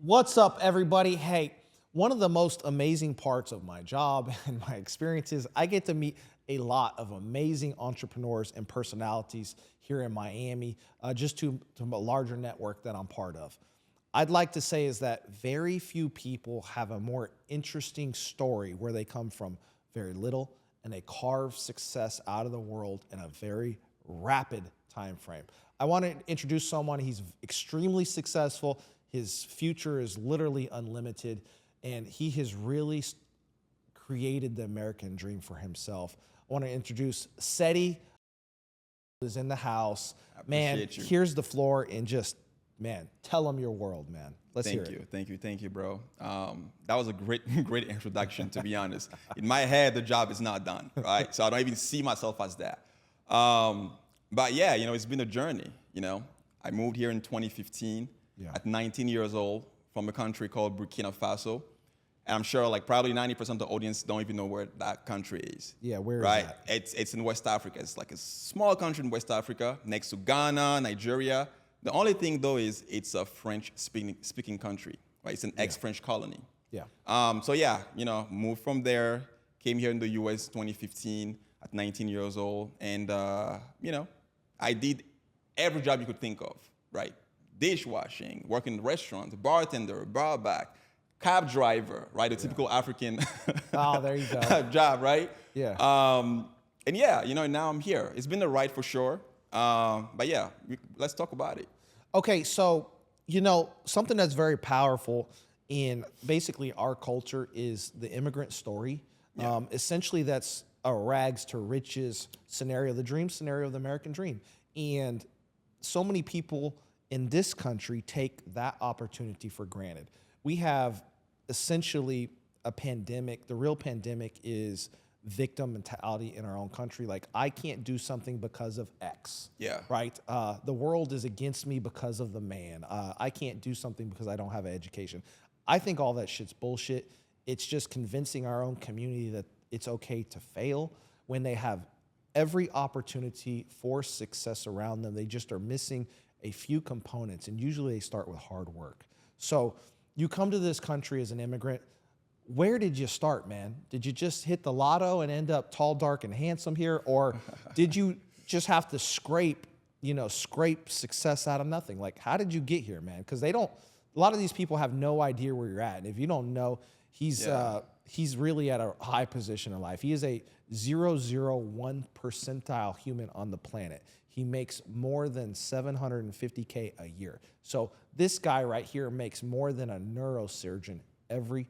What's up, everybody? Hey, one of the most amazing parts of my job and my experiences, I get to meet a lot of amazing entrepreneurs and personalities here in Miami, just to a larger network that I'm part of. I'd like to say is that very few people have a more interesting story where they come from very little and they carve success out of the world in a very rapid time frame. I want to introduce someone. He's extremely successful. His future is literally unlimited, and he has really created the American dream for himself. I want to introduce Ceddy, who's in the house. Man, here's the floor, and just, man, tell him your world, man. Let's hear it. Thank you, bro. That was a great introduction, to be honest. In my head, the job is not done, right? So I don't even see myself as that. But yeah, it's been a journey, I moved here in 2015 at 19 years old from a country called Burkina Faso. And I'm sure like probably 90% of the audience don't even know where that country is. Yeah, where is that? It's in West Africa. It's like a small country in West Africa next to Ghana, Nigeria. The only thing though is it's a French-speaking country, right? It's an ex-French colony. Yeah. So yeah, moved from there, came here in the US 2015 at 19 years old. And, I did every job you could think of, right? Dishwashing, working in restaurants, bartender, bar back, cab driver, right? A typical African Oh, there you go. job, right? Yeah. And yeah, now I'm here. It's been a ride for sure. But yeah, let's talk about it. Okay, so, something that's very powerful in basically our culture is the immigrant story. Yeah. Essentially, that's a rags to riches scenario, the dream scenario of the American dream. And so many people in this country take that opportunity for granted. We have essentially a pandemic. The real pandemic is victim mentality in our own country. Like, I can't do something because of X. Yeah. Right? The world is against me because of the man. I can't do something because I don't have an education. I think all that shit's bullshit. It's just convincing our own community that it's okay to fail when they have every opportunity for success around them. They just are missing a few components, and usually they start with hard work. So you come to this country as an immigrant. Where did you start, man? Did you just hit the lotto and end up tall, dark, and handsome here? Or did you just have to scrape success out of nothing? Like, how did you get here, man? Because a lot of these people have no idea where you're at. And if you don't know, he's really at a high position in life. He is a 001 percentile human on the planet. He makes more than $750K a year. So this guy right here makes more than a neurosurgeon every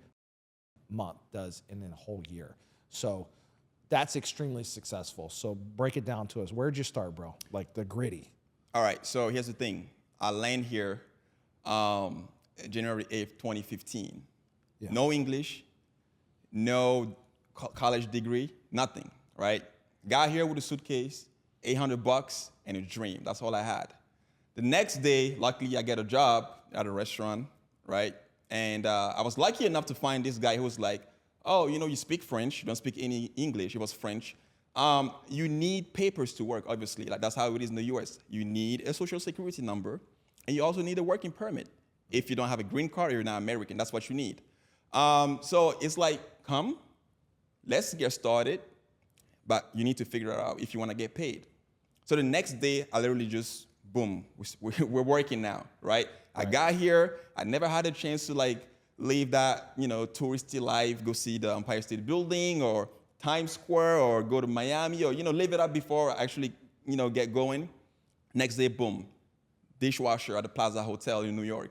month does in a whole year. So that's extremely successful. So break it down to us. Where'd you start, bro? Like the gritty. All right, so here's the thing. I land here January 8th, 2015. Yeah. No English, no college degree, nothing, right? Got here with a suitcase, $800 and a dream. That's all I had. The next day, luckily, I get a job at a restaurant, right? And I was lucky enough to find this guy who was like, oh, you speak French. You don't speak any English. It was French. You need papers to work, obviously. Like, that's how it is in the US. You need a social security number, and you also need a working permit. If you don't have a green card or you're not American, that's what you need. So it's like, come, let's get started, but you need to figure it out if you want to get paid. So the next day, I literally just, boom, we're working now, right? I got here, I never had a chance to like live that, touristy life, go see the Empire State Building or Times Square or go to Miami or, live it up before I actually, get going. Next day, boom, dishwasher at the Plaza Hotel in New York.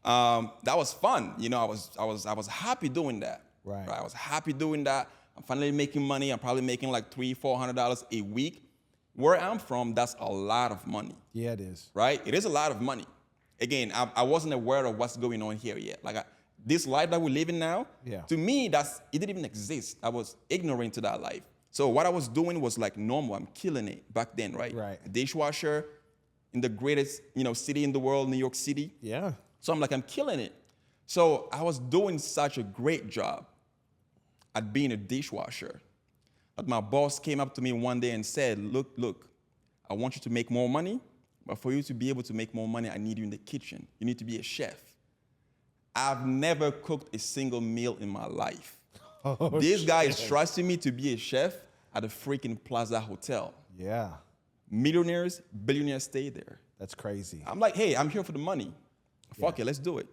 That was fun. I was happy doing that. Right. I was happy doing that. I'm finally making money. I'm probably making like $300-400 a week. Where I'm from, that's a lot of money. Yeah, it is. Right? It is a lot of money. Again, I wasn't aware of what's going on here yet. Like this life that we're living now, to me, it didn't even exist. I was ignorant to that life. So what I was doing was like normal. I'm killing it back then, right? Right. A dishwasher in the greatest, city in the world, New York City. Yeah. So I'm like, I'm killing it. So I was doing such a great job at being a dishwasher. But my boss came up to me one day and said, look, I want you to make more money, but for you to be able to make more money, I need you in the kitchen. You need to be a chef. I've never cooked a single meal in my life. Oh, This guy is trusting me to be a chef at a freaking Plaza Hotel. Yeah, Millionaires, billionaires stay there. that's crazy. I'm like, hey, I'm here for the money. Fuck it, let's do it.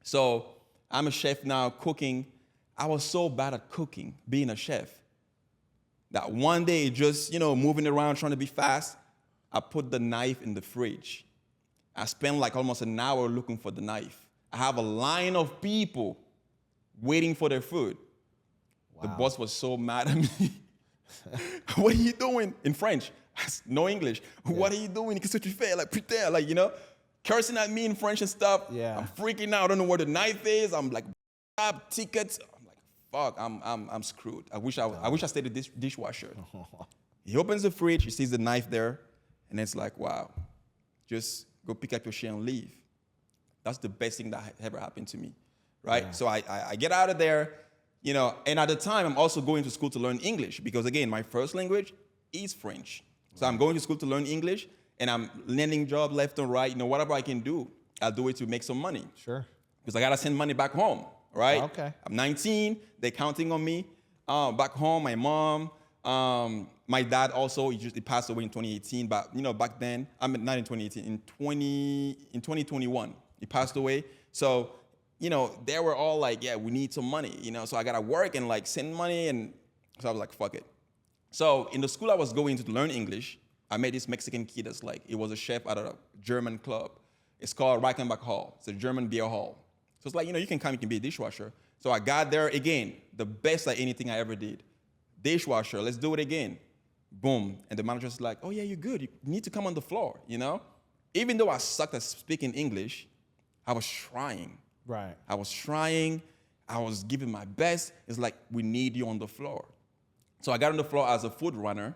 So I'm a chef now, cooking. I was so bad at cooking, being a chef, that one day, just, moving around, trying to be fast, I put the knife in the fridge. I spent like almost an hour looking for the knife. I have a line of people waiting for their food. Wow. The boss was so mad at me. What are you doing? In French. No English. Yeah. What are you doing? Qu'est-ce que tu fais? Like, putain, like, cursing at me in French and stuff. Yeah. I'm freaking out. I don't know where the knife is. I'm like, tickets. I'm like, fuck, I'm screwed. I wish I stayed at this dishwasher. He opens the fridge, he sees the knife there, and it's like, wow, just go pick up your shit and leave. That's the best thing that ever happened to me, right? Yeah. So I get out of there, and at the time, I'm also going to school to learn English because, again, my first language is French. So I'm going to school to learn English, and I'm landing jobs left and right. Whatever I can do, I'll do it to make some money. Sure. Because I got to send money back home, right? Okay. I'm 19. They're counting on me. Back home, my mom, my dad also, he passed away in 2018. But, back then, not in 2018, in 2021, he passed away. So, they were all like, yeah, we need some money, So I got to work and, send money. And so I was like, fuck it. So in the school I was going to learn English, I met this Mexican kid that's he was a chef at a German club. It's called Reichenbach Hall. It's a German beer hall. So it's like, you can come, you can be a dishwasher. So I got there again, the best at anything I ever did. Dishwasher, let's do it again. Boom. And the manager's like, oh yeah, you're good. You need to come on the floor, Even though I sucked at speaking English, I was trying. Right. I was trying. I was giving my best. It's like, we need you on the floor. So I got on the floor as a food runner.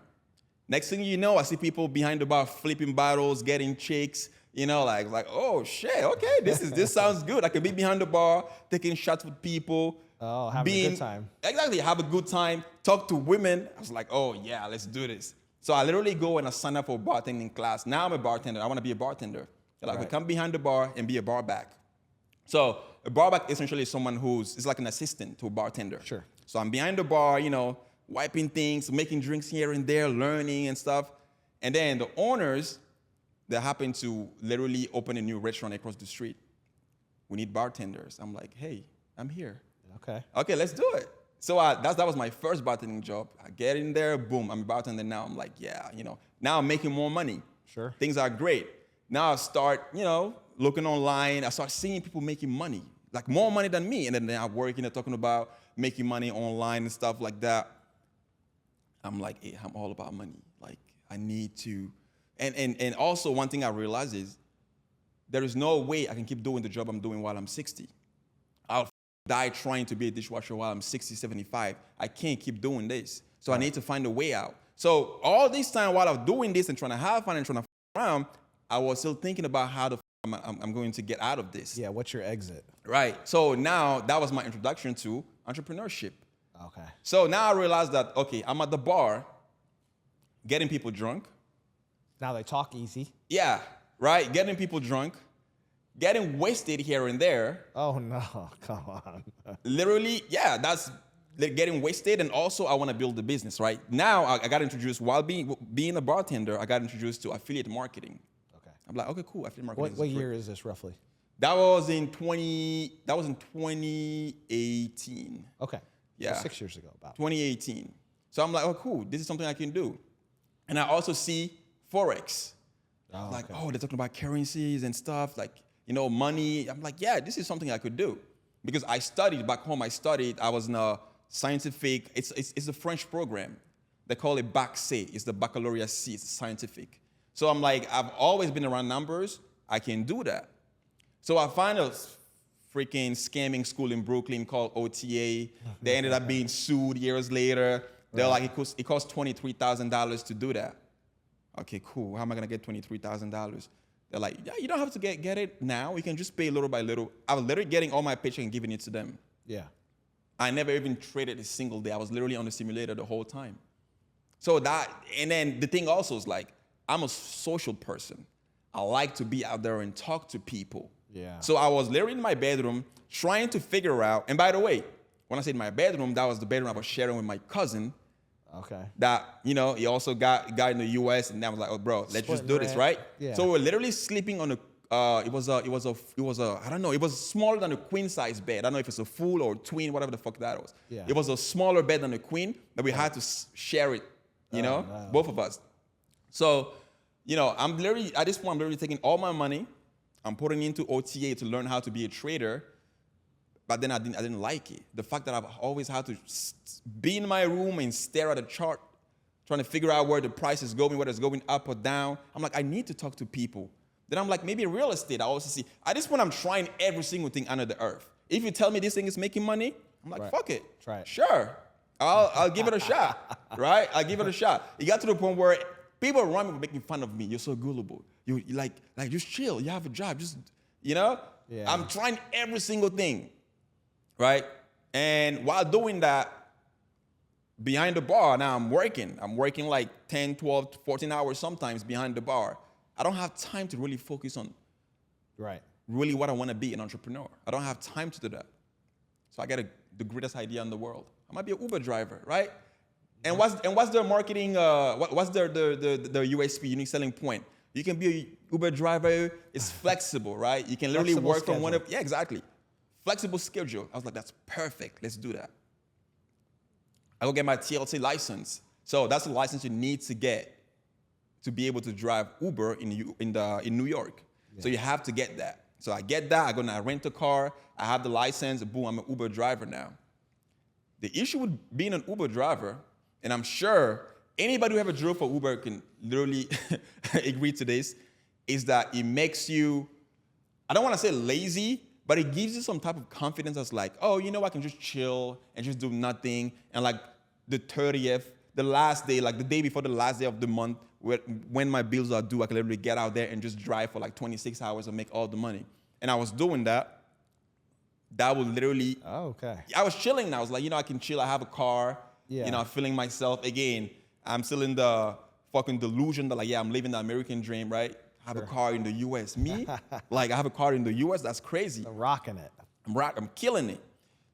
Next thing you know, I see people behind the bar flipping bottles, getting chicks, like, oh shit, okay, this sounds good. I can be behind the bar, taking shots with people. Oh, having a good time. Exactly, have a good time, talk to women. I was like, oh yeah, let's do this. So I literally go and I sign up for a bartending class. Now I'm a bartender, I want to be a bartender. They're like, right. Come behind the bar and be a bar back. So a bar back essentially is someone it's like an assistant to a bartender. Sure. So I'm behind the bar, wiping things, making drinks here and there, learning and stuff. And then the owners, they happen to literally open a new restaurant across the street. We need bartenders. I'm like, hey, I'm here. Okay, let's do it. So that was my first bartending job. I get in there, boom, I'm a bartender now. I'm like, yeah, now I'm making more money. Sure. Things are great. Now I start, looking online. I start seeing people making money, like more money than me. And then I work, talking about making money online and stuff like that. I'm like, hey, I'm all about money. Like, I need to, and also one thing I realized is there is no way I can keep doing the job I'm doing while I'm 60. I'll die trying to be a dishwasher while I'm 60, 75. I can't keep doing this. So I need to find a way out. So all this time while I'm doing this and trying to have fun and trying to around, I was still thinking about how I'm going to get out of this. Yeah, what's your exit? Right. So now that was my introduction to entrepreneurship. Okay. So now I realized that, okay, I'm at the bar getting people drunk. Now they talk easy. Yeah, right? Getting people drunk, getting wasted here and there. Oh, no, come on. Literally, yeah, that's getting wasted. And also, I want to build the business, right? Now, I got introduced, while being a bartender, I got introduced to affiliate marketing. Okay. I'm like, okay, cool, affiliate marketing. What year is this, roughly? That was in 2018. Okay. Yeah. So 6 years ago, about. 2018. So I'm like, oh, cool, this is something I can do. And I also see Forex. Oh, like, okay. Oh, they're talking about currencies and stuff, like, money. I'm like, yeah, this is something I could do. Because I studied back home, I was in a scientific, it's a French program. They call it Bac C, it's the baccalaureate C, it's scientific. So I'm like, I've always been around numbers, I can do that. So I find a freaking scamming school in Brooklyn called OTA. They ended up being sued years later. They're like, it costs $23,000 to do that. Okay, cool. How am I gonna get $23,000? They're like, yeah, you don't have to get it now. You can just pay little by little. I was literally getting all my paycheck and giving it to them. Yeah. I never even traded a single day. I was literally on the simulator the whole time. So and then the thing also is like, I'm a social person. I like to be out there and talk to people. Yeah. So I was literally in my bedroom trying to figure out, and by the way, when I said my bedroom, that was the bedroom I was sharing with my cousin. Okay. That, you know, he also got in the US, and I was like, oh bro, let's just do this, right? Yeah. So we were literally sleeping on a it was a I don't know, it was smaller than a queen size bed. I don't know if it's a full or twin, whatever the fuck that was. Yeah. It was a smaller bed than a queen, but we had to share it, you know, no. both of us. So, you know, I'm literally at this point, I'm literally taking all my money, I'm putting into OTA to learn how to be a trader. But then I didn't like it. The fact that I've always had to be in my room and stare at a chart, trying to figure out where the price is going, whether it's going up or down. I'm like, I need to talk to people. Then I'm like, maybe real estate. I also see. At this point, I'm trying every single thing under the earth. If you tell me this thing is making money, I'm like, fuck it. Try it. Sure. I'll give it a shot. Right? I'll give it a shot. It got to the point where people around me were making fun of me. You're so gullible. You like just chill. You have a job. Just, you know? Yeah. I'm trying every single thing. Right? And while doing that, behind the bar, now I'm working. I'm working like 10, 12, 14 hours sometimes behind the bar. I don't have time to really focus on really what I want to be, an entrepreneur. I don't have time to do that. So I get the greatest idea in the world. I might be an Uber driver, right? And what's their marketing, what's their USP, unique selling point? You can be an Uber driver, it's flexible, right? You can literally Flexible work from schedule. yeah, exactly. Flexible schedule. I was like, that's perfect. Let's do that. I go get my TLC license. So that's the license you need to get to be able to drive Uber in New York. Yeah. So you have to get that. So I get that. I go and I rent a car. I have the license. Boom, I'm an Uber driver now. The issue with being an Uber driver, and I'm sure anybody who ever drove for Uber can literally agree to this, is that it makes you, I don't want to say lazy, but it gives you some type of confidence that's like, oh, you know, I can just chill and just do nothing. And like the 30th, the last day, like the day before the last day of the month, when my bills are due, I can literally get out there and just drive for like 26 hours and make all the money. And I was doing that. That would literally, I was chilling now. I was like, you know, I can chill. I have a car. Yeah. You know, I'm feeling myself. Again, I'm still in the fucking delusion that like, yeah, I'm living the American dream, right? I have a car in the US. Me? Like, I have a car in the US? That's crazy. I'm rocking it. I'm killing it.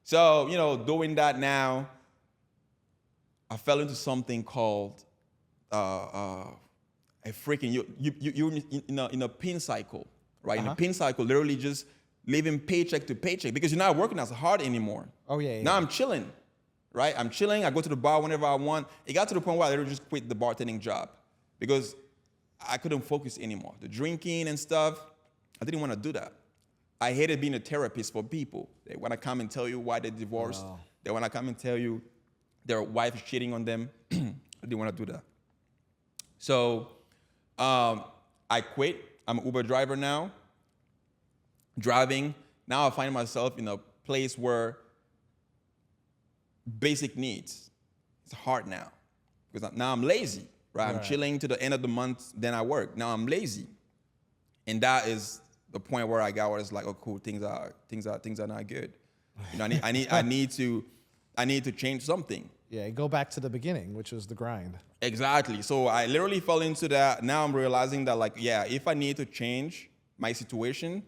So, you know, doing that now, I fell into something called a freaking, you're in a pin cycle, right? In a pin cycle, literally just living paycheck to paycheck because you're not working as hard anymore. Oh, yeah. Now I'm chilling, right? I'm chilling. I go to the bar whenever I want. It got to the point where I literally just quit the bartending job because I couldn't focus anymore. The drinking and stuff, I didn't want to do that. I hated being a therapist for people. They want to come and tell you why they divorced. Oh. They want to come and tell you their wife is cheating on them. I didn't want to do that. So I quit. I'm an Uber driver now. Driving. Now I find myself in a place where basic needs, it's hard now. Because now I'm lazy. Right? I'm chilling to the end of the month, then I work. Now I'm lazy. And that is the point where I got where it's like, oh cool, things are not good. You know, I need to change something. Yeah, go back to the beginning, which was the grind. Exactly. So I literally fell into that. Now I'm realizing that like, yeah, if I need to change my situation,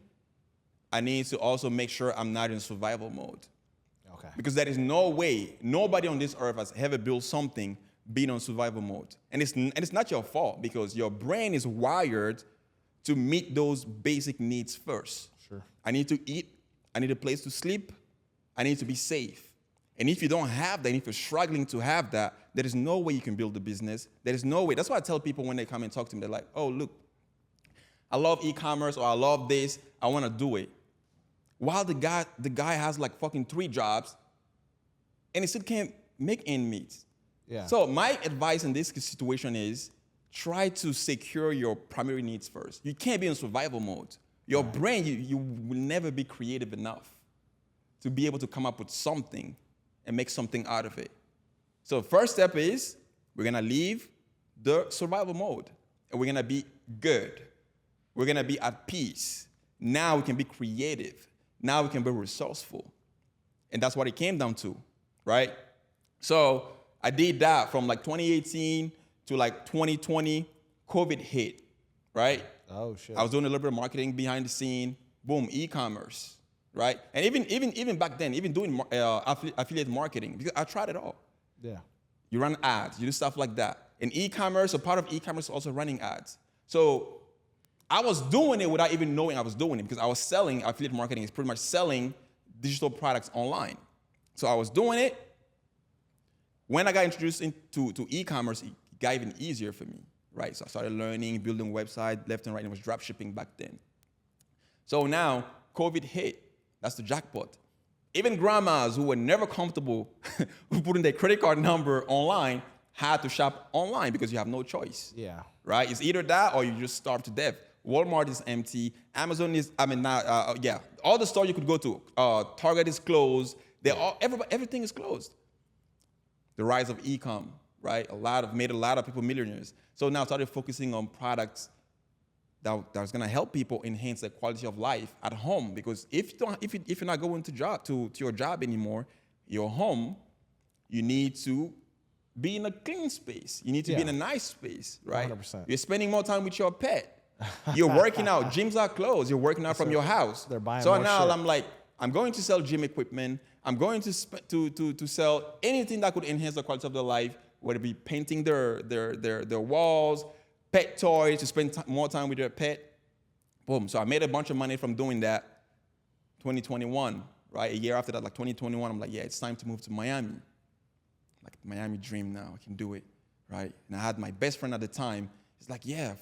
I need to also make sure I'm not in survival mode. Okay. Because there is no way, nobody on this earth has ever built something being on survival mode. And it's not your fault because your brain is wired to meet those basic needs first. Sure. I need to eat. I need a place to sleep. I need to be safe. And if you don't have that, and if you're struggling to have that, there is no way you can build a business. There is no way. That's why I tell people when they come and talk to me, they're like, oh, look, I love e-commerce or I love this. I want to do it. While the guy has like fucking 3 jobs and he still can't make ends meet. Yeah. So my advice in this situation is try to secure your primary needs first. You can't be in survival mode. Your brain, you will never be creative enough to be able to come up with something and make something out of it. So first step is we're gonna leave the survival mode and we're gonna be good. We're gonna be at peace. Now we can be creative. Now we can be resourceful. And that's what it came down to, right? So I did that from like 2018 to like 2020, COVID hit, right? Oh, shit. I was doing a little bit of marketing behind the scene. boom, e-commerce, right? And even back then, even doing affiliate marketing, because I tried it all. Yeah. You run ads, you do stuff like that. And e-commerce, a part of e-commerce is also running ads. So I was doing it without even knowing I was doing it, because I was selling, affiliate marketing is pretty much selling digital products online. So I was doing it. When I got introduced to e-commerce, it got even easier for me, right? So I started learning, building websites left and right, and it was drop shipping back then. So now, COVID hit. That's the jackpot. Even grandmas who were never comfortable putting their credit card number online had to shop online because you have no choice. Yeah. Right? It's either that or you just starve to death. Walmart is empty. Amazon is, all the stores you could go to. Target is closed. Everything is closed. The rise of e-com, right? Made a lot of people millionaires. So now I started focusing on products that was gonna help people enhance their quality of life at home. Because if you're not going to your job anymore, your home, you need to be in a clean space. You need to be in a nice space, right? 100%. You're spending more time with your pet. You're working out. Gyms are closed. You're working out from your house. They're buying so more now shit. I'm like, I'm going to sell gym equipment. I'm going to sell anything that could enhance the quality of their life, whether it be painting their walls, pet toys, to spend more time with their pet. Boom. So I made a bunch of money from doing that. 2021, right? A year after that, like 2021, I'm like, yeah, it's time to move to Miami. Like Miami dream now, I can do it, right? And I had my best friend at the time. He's like, yeah,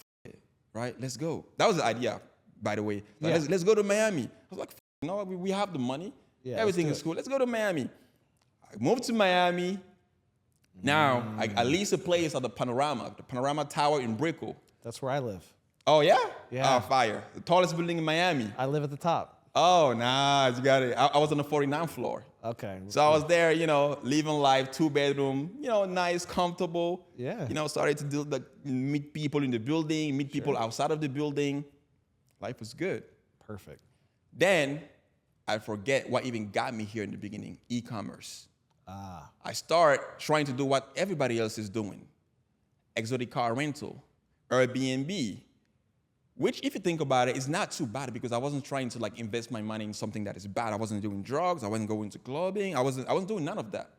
right, let's go. That was the idea, by the way. Like, let's go to Miami. I was like, no, we have the money. Yeah, everything is cool. Let's go to Miami. I moved to Miami. Now, I leased a place at the Panorama Tower in Brickell. That's where I live. Oh, yeah? Yeah. Oh, fire. The tallest building in Miami. I live at the top. Oh, nice. You got it. I was on the 49th floor. Okay. So I was there, living life, 2-bedroom, nice, comfortable. Yeah. Started to meet people in the building, meet people outside of the building. Life was good. Perfect. Then I forget what even got me here in the beginning, e-commerce. I start trying to do what everybody else is doing. Exotic car rental, Airbnb, which if you think about it, is not too bad because I wasn't trying to invest my money in something that is bad. I wasn't doing drugs. I wasn't going to clubbing. I wasn't doing none of that,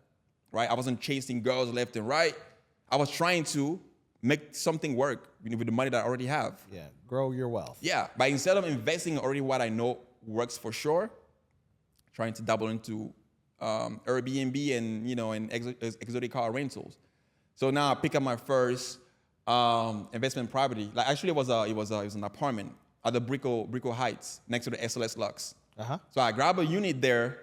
right? I wasn't chasing girls left and right. I was trying to make something work with the money that I already have. Yeah, grow your wealth. Yeah, but instead of investing already what I know works for sure, trying to dabble into Airbnb and exotic car rentals. So now I pick up my first investment property. Actually, it was an apartment at the Brickell Heights next to the SLS Lux. So I grab a unit there.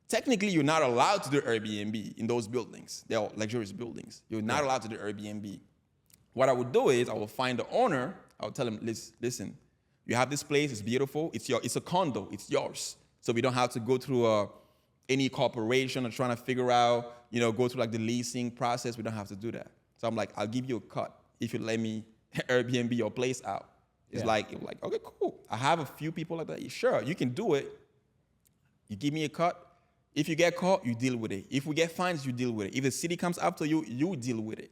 Technically, you're not allowed to do Airbnb in those buildings. They're luxurious buildings. You're not allowed to do Airbnb. What I would do is I will find the owner. I would tell him, listen, you have this place. It's beautiful. It's a condo. It's yours. So we don't have to go through any corporation or trying to figure out, go through the leasing process. We don't have to do that. So I'm like, I'll give you a cut if you let me Airbnb your place out. It's like, okay, cool. I have a few people like that. Sure, you can do it. You give me a cut. If you get caught, you deal with it. If we get fines, you deal with it. If the city comes after you, you deal with it.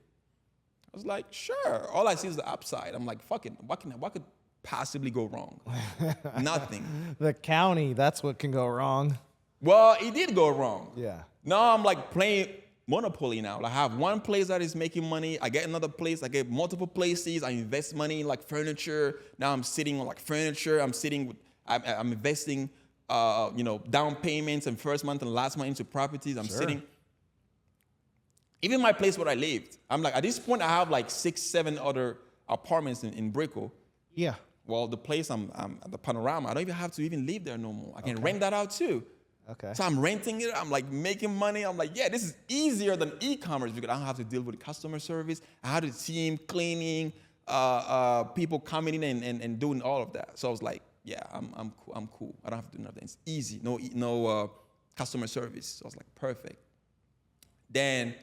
I was like, sure. All I see is the upside. I'm like, fuck it. What could possibly go wrong? Nothing. The county, that's what can go wrong. Well, it did go wrong. Yeah. Now I'm playing Monopoly now. I have one place that is making money. I get another place. I get multiple places. I invest money in furniture. Now I'm sitting on furniture. I'm investing, down payments and first month and last month into properties. I'm sitting. Even my place where I lived, I'm at this point I have 6, 7 other apartments in Brickell. Yeah. Well, the place I'm at the Panorama, I don't even have to even live there no more. I can rent that out too. Okay. So I'm renting it. I'm making money. I'm yeah, this is easier than e-commerce because I don't have to deal with customer service. I had a team cleaning, people coming in and doing all of that. So I was like, yeah, I'm cool. I don't have to do nothing. It's easy. No customer service. So I was like, perfect. Then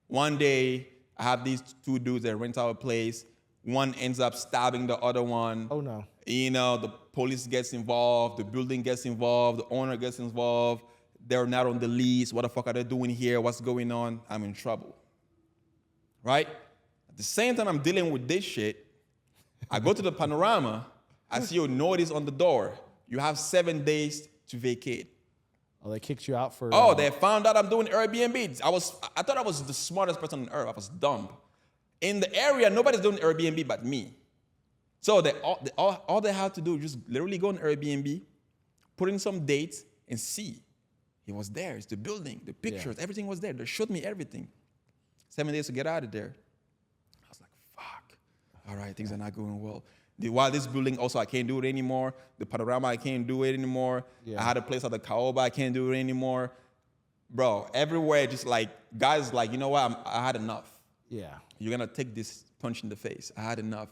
one day I have these 2 dudes that rent our place. One ends up stabbing the other one. Oh no. The police gets involved, the building gets involved, the owner gets involved. They're not on the lease. What the fuck are they doing here? What's going on? I'm in trouble. Right? At the same time I'm dealing with this shit, I go to the Panorama, I see a notice on the door. You have 7 days to vacate. Oh, they kicked you out for. Oh, they found out I'm doing Airbnb. I thought I was the smartest person on earth. I was dumb. In the area, nobody's doing Airbnb but me. So all they had to do is just literally go on Airbnb, put in some dates, and see. It was there. It's the building, the pictures, everything was there. They showed me everything. 7 days to get out of there. I was like, fuck. All right, things are not going well. While this building also, I can't do it anymore. The panorama, I can't do it anymore. I had a place at the Caoba, I can't do it anymore. Bro, everywhere, just like, guys like, you know what, I had enough. Yeah. You're gonna take this punch in the face. I had enough.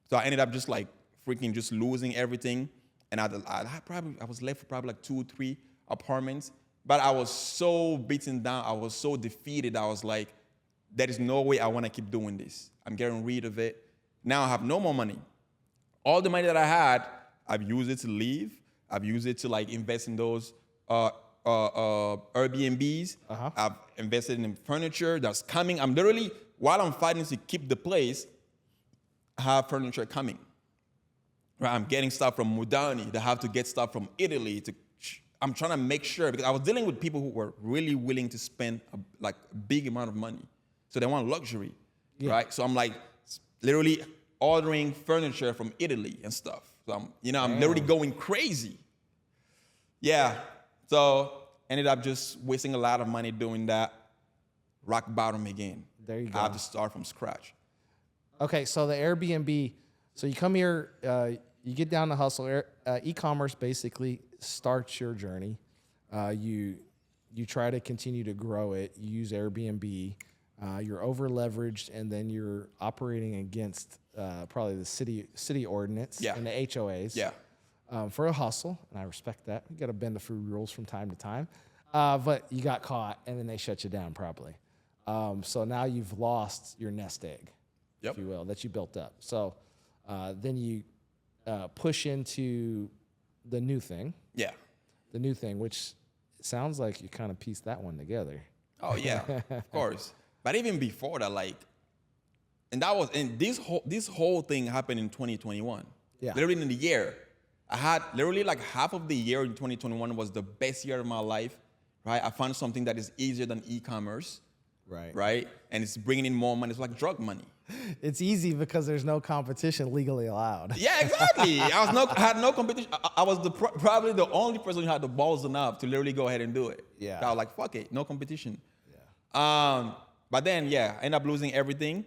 So I ended up just like freaking just losing everything. And I was left with probably like 2 or 3 apartments. But I was so beaten down. I was so defeated. I was like, there is no way I want to keep doing this. I'm getting rid of it. Now I have no more money. All the money that I had, I've used it to leave. I've used it to like invest in those Airbnbs. I've invested in furniture that's coming. I'm literally, while I'm fighting to keep the place, I have furniture coming. Right? I'm getting stuff from Mudani. They have to get stuff from Italy. I'm trying to make sure, because I was dealing with people who were really willing to spend a big amount of money. So they want luxury, right? So I'm like literally ordering furniture from Italy and stuff. So I'm literally going crazy. Yeah. So ended up just wasting a lot of money doing that. Rock bottom again. There you go. I have to start from scratch. Okay, so the Airbnb. So you come here, you get down to hustle. E-commerce basically starts your journey. You try to continue to grow it. You use Airbnb. You're over leveraged, and then you're operating against probably the city ordinance and the HOAs. Yeah. For a hustle, and I respect that. You got to bend the food rules from time to time. But you got caught, and then they shut you down probably. So now you've lost your nest egg, if you will, that you built up. So then you push into the new thing. Yeah. The new thing, which sounds like you kind of pieced that one together. Oh yeah, of course. But even before that, this whole thing happened in 2021. Yeah. Literally in the year. I had literally like half of the year in 2021 was the best year of my life, right? I found something that is easier than e-commerce. Right? And it's bringing in more money. It's like drug money. It's easy because there's no competition legally allowed. Yeah, exactly. I had no competition. I was probably the only person who had the balls enough to literally go ahead and do it. Yeah. So I was like, fuck it, no competition. Yeah. But then, I ended up losing everything.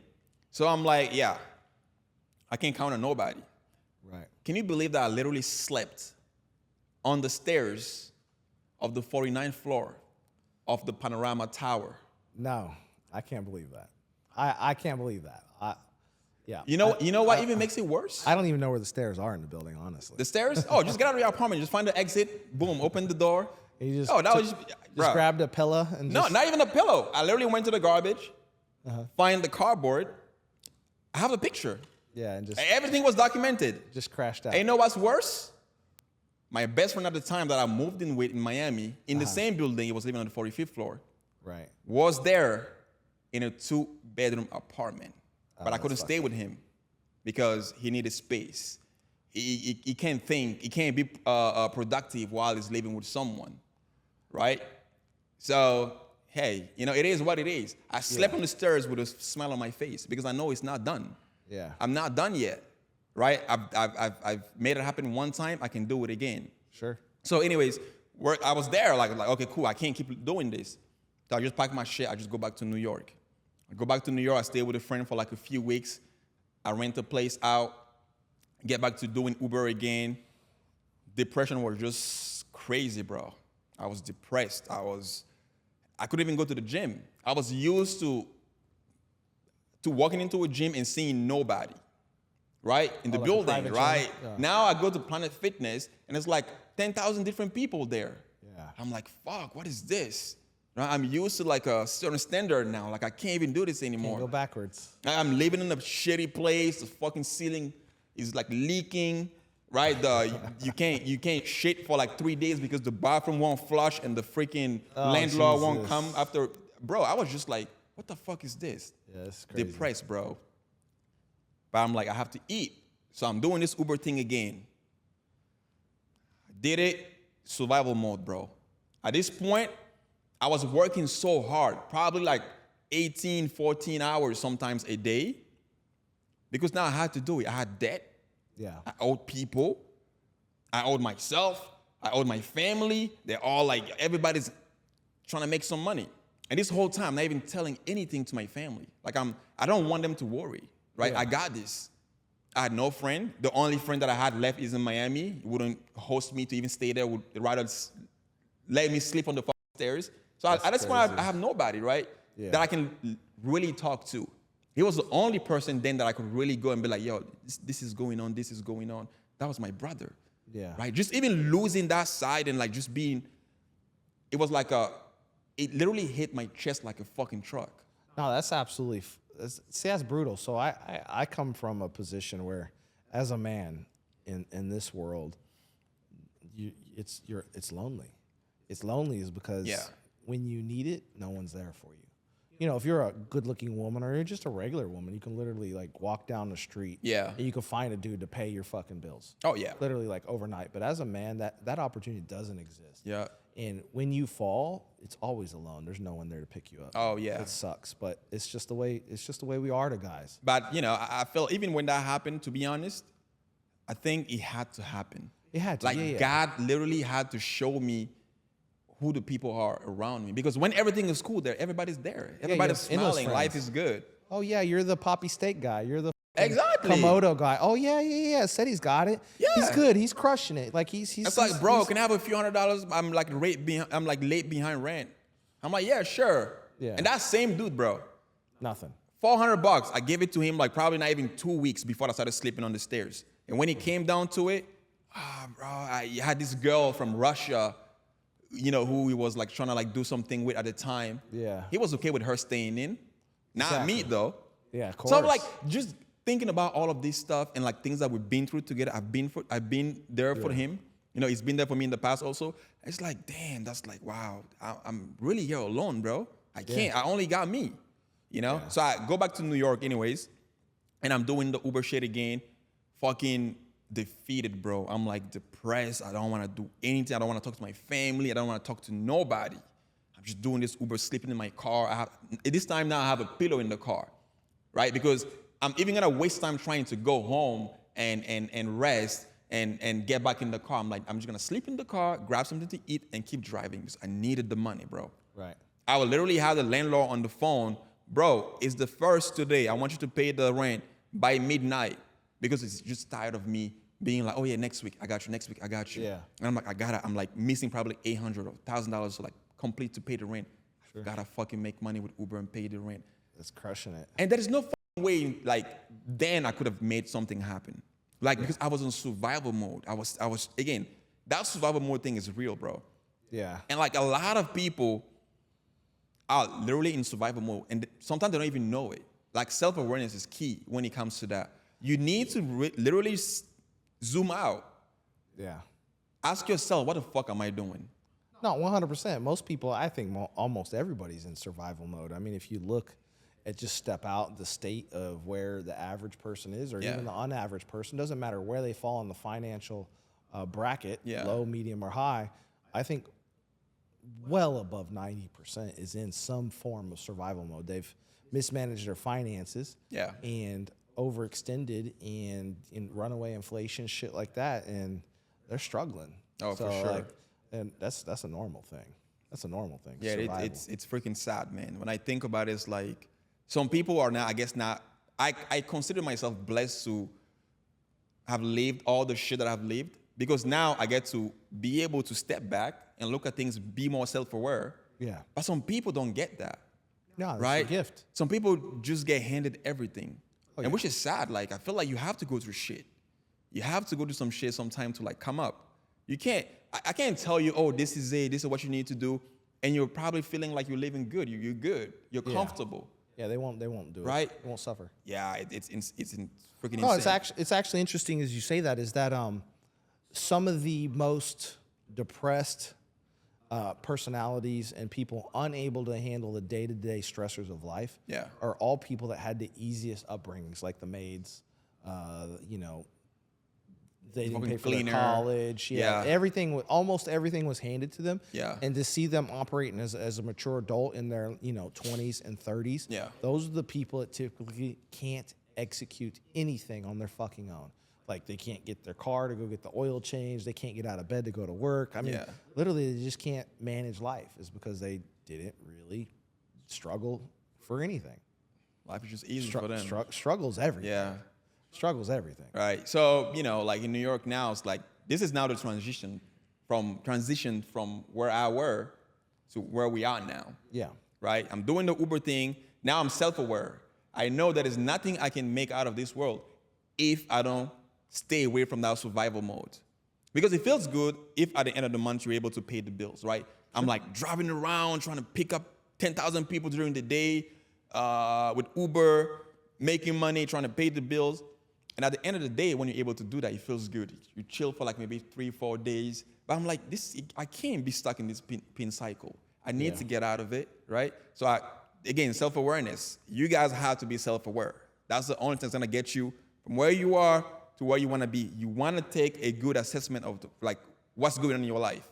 So I'm like, I can't count on nobody. Right. Can you believe that I literally slept on the stairs of the 49th floor of the Panorama Tower? No, I can't believe that. I can't believe that. You know what even makes it worse? I don't even know where the stairs are in the building, honestly. The stairs? Oh, just get out of your apartment. Just find the exit. Boom, open the door. And you just grabbed a pillow and No, not even a pillow. I literally went to the garbage, find the cardboard. I have a picture. Yeah, and just everything was documented. Just crashed out. And you know what's worse? My best friend at the time that I moved in with in Miami, in the same building, he was living on the 45th floor. Right. Was there in a 2-bedroom apartment. But I couldn't stay with him because he needed space. He can't think. He can't be productive while he's living with someone, right? So, hey, it is what it is. I slept on the stairs with a smile on my face because I know it's not done. Yeah. I'm not done yet, right? I've made it happen one time. I can do it again. Sure. So anyways, I was there like, okay, cool. I can't keep doing this. So I just pack my shit. I just go back to New York. I go back to New York. I stay with a friend for like a few weeks. I rent a place out. Get back to doing Uber again. Depression was just crazy, bro. I was depressed. I couldn't even go to the gym. I was used to walking into a gym and seeing nobody, right? In the building, right? Yeah. Now I go to Planet Fitness and it's like 10,000 different people there. Yeah. I'm like, fuck, what is this? I'm used to like a certain standard now. Like I can't even do this anymore. Can't go backwards. I'm living in a shitty place. The fucking ceiling is like leaking, right? You can't shit for like 3 days because the bathroom won't flush and the freaking landlord won't come after. Bro, I was just like, what the fuck is this? Yeah, it's crazy. Depressed, bro. But I'm like, I have to eat. So I'm doing this Uber thing again. I did it, survival mode, bro. At this point, I was working so hard, probably like 18, 14 hours sometimes a day, because now I had to do it. I had debt. Yeah. I owed people. I owed myself. I owed my family. They're all like, everybody's trying to make some money. And this whole time, I'm not even telling anything to my family. Like I don't want them to worry, right? Yeah. I got this. I had no friend. The only friend that I had left is in Miami. He wouldn't host me to even stay there. Would rather let me sleep on the stairs. So at this point, I have nobody, right? Yeah. That I can really talk to. He was the only person then that I could really go and be like, yo, this is going on, this is going on. That was my brother. Yeah. Right? Just even losing that side and like just being, it was like it literally hit my chest like a fucking truck. No, that's absolutely, that's brutal. So I come from a position where, as a man in this world, it's lonely. It's lonely is because when you need it, no one's there for you. You know, if you're a good-looking woman or you're just a regular woman, you can literally like walk down the street, and you can find a dude to pay your fucking bills. Oh yeah, literally like overnight. But as a man, that opportunity doesn't exist. Yeah. And when you fall, it's always alone. There's no one there to pick you up. Oh yeah, it sucks, but it's just the way we are to guys. But you know, I felt even when that happened, to be honest, I think it had to happen. It had to. Like God literally had to show me who the people are around me, because when everything is cool there, everybody's there. Everybody's smiling. Life is good. Oh yeah, you're the poppy steak guy. You're the exactly Komodo guy. Oh yeah. Ceddy's got it. Yeah. He's good. He's crushing it. Like he's. It's like, bro, can I have a few $100? I'm like late behind rent. I'm like, yeah, sure. Yeah. And that same dude, bro. Nothing. $400. I gave it to him like probably not even 2 weeks before I started sleeping on the stairs. And when it came down to it, bro, I had this girl from Russia, you know, who he was like trying to like do something with at the time. Yeah. He was okay with her staying in. Not me though. Yeah, of course. So I'm like just thinking about all of this stuff and like things that we've been through together. I've been there for him. You know, he's been there for me in the past also. It's like, damn, that's like, wow, I'm really here alone, bro. I can't. I only got me. You know? So I go back to New York anyways, and I'm doing the Uber shit again. Fucking defeated, bro. I'm like depressed. I don't want to do anything. I don't want to talk to my family. I don't want to talk to nobody. I'm just doing this Uber, sleeping in my car. This time now I have a pillow in the car, right? Because I'm even gonna waste time trying to go home and rest and get back in the car. I'm like, I'm just gonna sleep in the car, grab something to eat, and keep driving because I needed the money, bro. Right. I will literally have the landlord on the phone. Bro, it's the first today. I want you to pay the rent by midnight, because it's just tired of me being like, oh yeah, next week I got you, next week I got you. Yeah. And I'm like, I'm like missing probably $800 or $1,000 to like complete to pay the rent. Sure. I gotta fucking make money with Uber and pay the rent. That's crushing it. And there is no fucking way, like, then I could have made something happen. Like, because I was in survival mode. I was again, that survival mode thing is real, bro. Yeah. And like a lot of people are literally in survival mode, and sometimes they don't even know it. Like self-awareness is key when it comes to that. You need to literally zoom out. Yeah. Ask yourself, what the fuck am I doing? No, 100%. Most people, I think almost everybody's in survival mode. I mean, if you look at just step out the state of where the average person is, or even the unaverage person, doesn't matter where they fall in the financial bracket, low, medium, or high, I think well above 90% is in some form of survival mode. They've mismanaged their finances and overextended and in runaway inflation, shit like that, and they're struggling. Oh, so, for sure. Like, and that's a normal thing. That's a normal thing. Yeah, it's freaking sad, man. When I think about it, it's like some people are now, I guess not, I consider myself blessed to have lived all the shit that I've lived, because now I get to be able to step back and look at things, be more self-aware. Yeah. But some people don't get that. No, that's right? a gift. Some people just get handed everything. And which is sad. Like, I feel like you have to go through shit. You have to go through some shit sometime to like come up. You can't, I can't tell you, oh, this is what you need to do, and you're probably feeling like you're living good. You're good. You're comfortable. Yeah, they won't do it. Right? They won't suffer. Yeah, it's freaking no, insane. It's actually interesting as you say that, is that some of the most depressed personalities and people unable to handle the day-to-day stressors of life are all people that had the easiest upbringings, like the maids, you know, They didn't pay for cleaner. their college. Yeah. Almost everything was handed to them. Yeah. And to see them operating as a mature adult in their 20s and 30s. Yeah. Those are the people that typically can't execute anything on their fucking own. Like they can't get their car to go get the oil changed. They can't get out of bed to go to work. I mean, literally, they just can't manage life. Is because they didn't really struggle for anything. Life is just easy for them. Struggles everything. Yeah. Struggles everything. Right. So, like in New York now, it's like, this is now the transition from where I were to where we are now. Yeah. Right. I'm doing the Uber thing. Now I'm self-aware. I know that there's nothing I can make out of this world if I don't stay away from that survival mode. Because it feels good if at the end of the month you're able to pay the bills, right? I'm like driving around trying to pick up 10,000 people during the day with Uber, making money, trying to pay the bills. And at the end of the day, when you're able to do that, it feels good. You chill for like maybe 3-4 days. But I'm like, I can't be stuck in this pin cycle. I need to get out of it, right? So again, self-awareness. You guys have to be self-aware. That's the only thing that's gonna get you from where you are to where you wanna be. You wanna take a good assessment of what's going on in your life.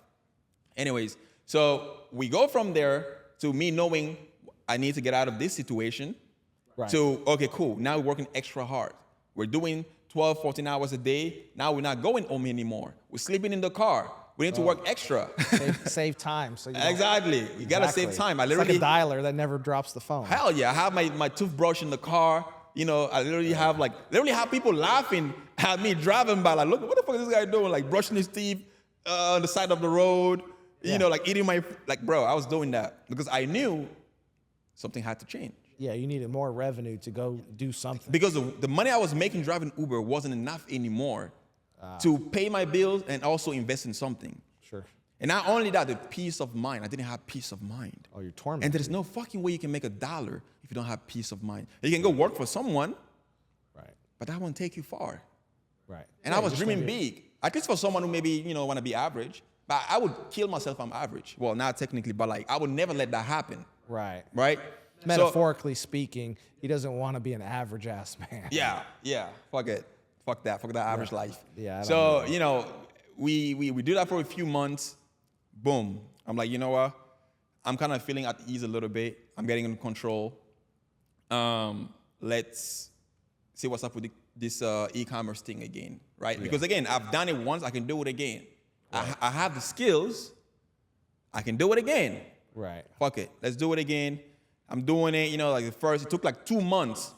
Anyways, so we go from there to me knowing I need to get out of this situation to, okay, cool, now we're working extra hard. We're doing 12, 14 hours a day. Now we're not going home anymore. We're sleeping in the car. We need to work extra. Save time. So exactly. You gotta save time. It's like a dialer that never drops the phone. Hell yeah. I have my toothbrush in the car. I literally have people laughing at me driving by. Like, look, what the fuck is this guy doing? Like brushing his teeth on the side of the road. Like eating bro, I was doing that because I knew something had to change. Yeah, you needed more revenue to go do something. Because the money I was making driving Uber wasn't enough anymore to pay my bills and also invest in something. Sure. And not only that, the peace of mind. I didn't have peace of mind. Oh, you're tormented. And there's no fucking way you can make $1 if you don't have peace of mind. You can go work for someone, but that won't take you far. Right. And I was dreaming big. At least for someone who maybe, want to be average. But I would kill myself if I'm average. Well, not technically, but I would never let that happen. Right. Right? Metaphorically speaking, he doesn't want to be an average ass man. Yeah. Fuck it. Fuck that average life. Yeah. So, we do that for a few months. Boom. I'm like, you know what? I'm kind of feeling at ease a little bit. I'm getting in control. Let's see what's up with this e-commerce thing again, right? Because again, I've done it once. I can do it again. Right. I have the skills. I can do it again. Right. Fuck it. Let's do it again. I'm doing it, it took 2 months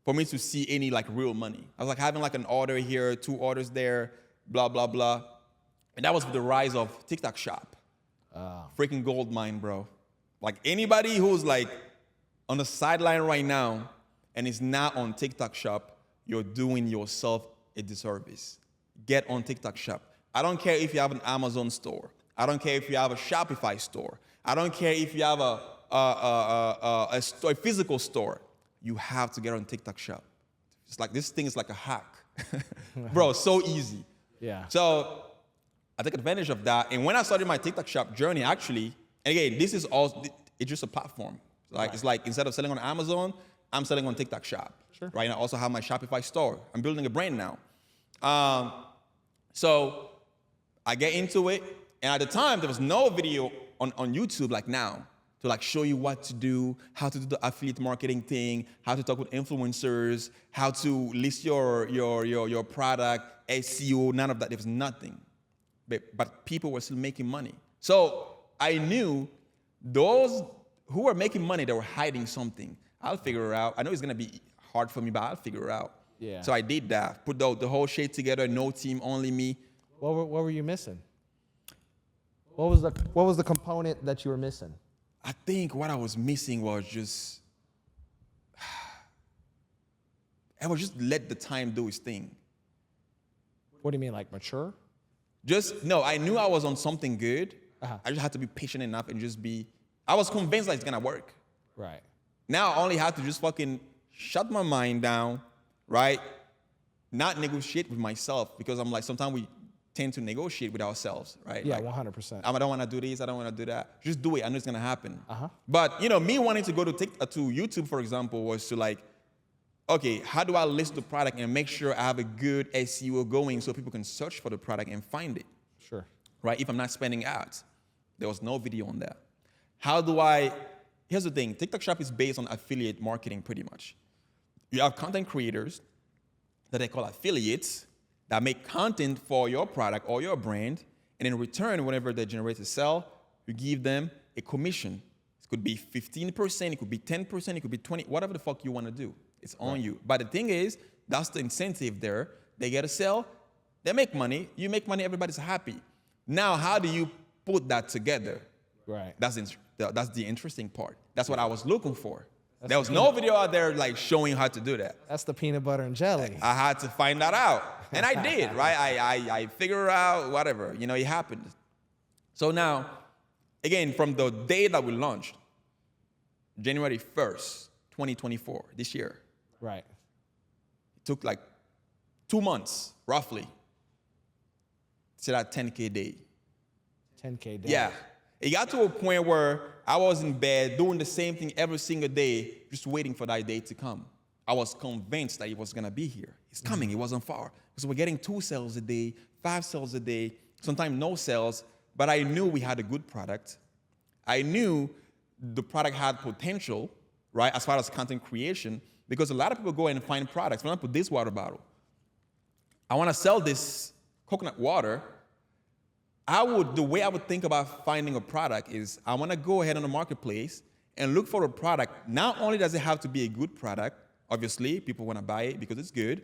for me to see any real money. I was having an order here, 2 orders there, blah, blah, blah. And that was with the rise of TikTok Shop. Freaking gold mine, bro. Anybody who's on the sideline right now and is not on TikTok Shop, you're doing yourself a disservice. Get on TikTok Shop. I don't care if you have an Amazon store. I don't care if you have a Shopify store. I don't care if you have a physical store. You have to get on TikTok Shop. It's this thing is like a hack. Bro, so easy. Yeah. So I took advantage of that. And when I started my TikTok Shop journey, actually, and again, this is all, it's just a platform. It's instead of selling on Amazon, I'm selling on TikTok Shop. Sure. Right? And I also have my Shopify store. I'm building a brand now. So I get into it. And at the time, there was no video on YouTube like now to show you what to do, how to do the affiliate marketing thing, how to talk with influencers, how to list your product, SEO, none of that. There was nothing. But people were still making money. So I knew those who were making money, they were hiding something. I'll figure it out. I know it's going to be hard for me, but I'll figure it out. Yeah. So I did that. Put the whole shit together, no team, only me. What were you missing? What was the component that you were missing? I think what I was missing was just let the time do its thing. What do you mean, mature? No, I knew I was on something good. Uh-huh. I just had to be patient enough and I was convinced it's gonna work. Right. Now I only had to just fucking shut my mind down, right? Not negotiate with myself because I'm sometimes we tend to negotiate with ourselves, right? Yeah, 100%. I don't want to do this. I don't want to do that. Just do it. I know it's gonna happen. Uh-huh. But me wanting to go to YouTube, for example, was to okay, how do I list the product and make sure I have a good SEO going so people can search for the product and find it, Sure. right? If I'm not spending ads. There was no video on that. Here's the thing, TikTok Shop is based on affiliate marketing pretty much. You have content creators that they call affiliates that make content for your product or your brand, and in return, whenever they generate a sale, you give them a commission. It could be 15%, it could be 10%, it could be 20%, whatever the fuck you want to do. It's on you. But the thing is, that's the incentive there. They get a sale, they make money, you make money, everybody's happy. Now, how do you put that together? Right. That's the interesting part. That's what I was looking for. There was no video out there like showing how to do that. That's the peanut butter and jelly. I had to find that out. And I did, right? I figured out whatever, it happened. So now, again, from the day that we launched, January 1st, 2024, this year, Right. it took like 2 months, roughly, to that 10K day. 10K day. Yeah. It got to a point where I was in bed doing the same thing every single day, just waiting for that day to come. I was convinced that it was going to be here. It's coming. It wasn't far. Because we're getting 2 sales a day, 5 sales a day, sometimes no sales. But I knew we had a good product. I knew the product had potential, right, as far as content creation, because a lot of people go and find products. For example, this water bottle. I want to sell this coconut water. The way I would think about finding a product is I want to go ahead on the marketplace and look for a product. Not only does it have to be a good product, obviously, people want to buy it because it's good,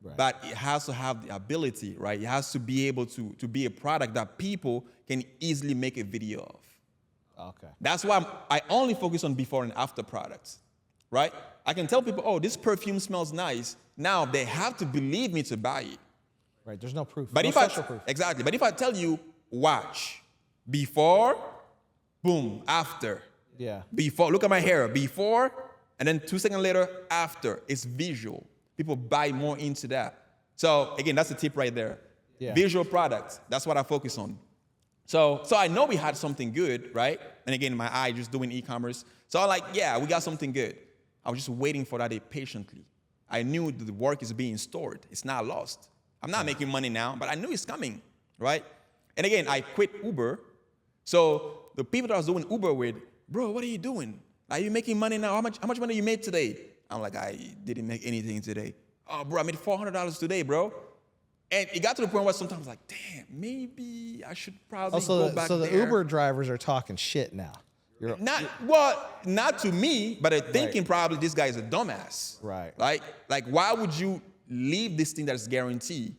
right, but it has to have the ability, right? It has to be able to be a product that people can easily make a video of. Okay. That's why I only focus on before and after products, right? I can tell people, oh, this perfume smells nice. Now they have to believe me to buy it. Right, there's no proof. But no social proof. Exactly. But if I tell you, watch, before, boom, after. Yeah. Before, look at my hair, before, and then 2 seconds later, after. It's visual. People buy more into that. So again, that's the tip right there. Yeah. Visual products. That's what I focus on. So I know we had something good, right? And again, my eye just doing e-commerce. So I'm like, yeah, we got something good. I was just waiting for that day patiently. I knew the work is being stored. It's not lost. I'm not making money now, but I knew it's coming, right? And again, I quit Uber. So the people that I was doing Uber with, bro, what are you doing? Are you making money now? How much money you made today? I'm like, I didn't make anything today. Oh, bro, I made $400 today, bro. And it got to the point where sometimes I was like, damn, maybe I should probably go back so the there. Uber drivers are talking shit now. Not to me, but they're thinking probably this guy is a dumbass. Right. Like, why would you leave this thing that's guaranteed,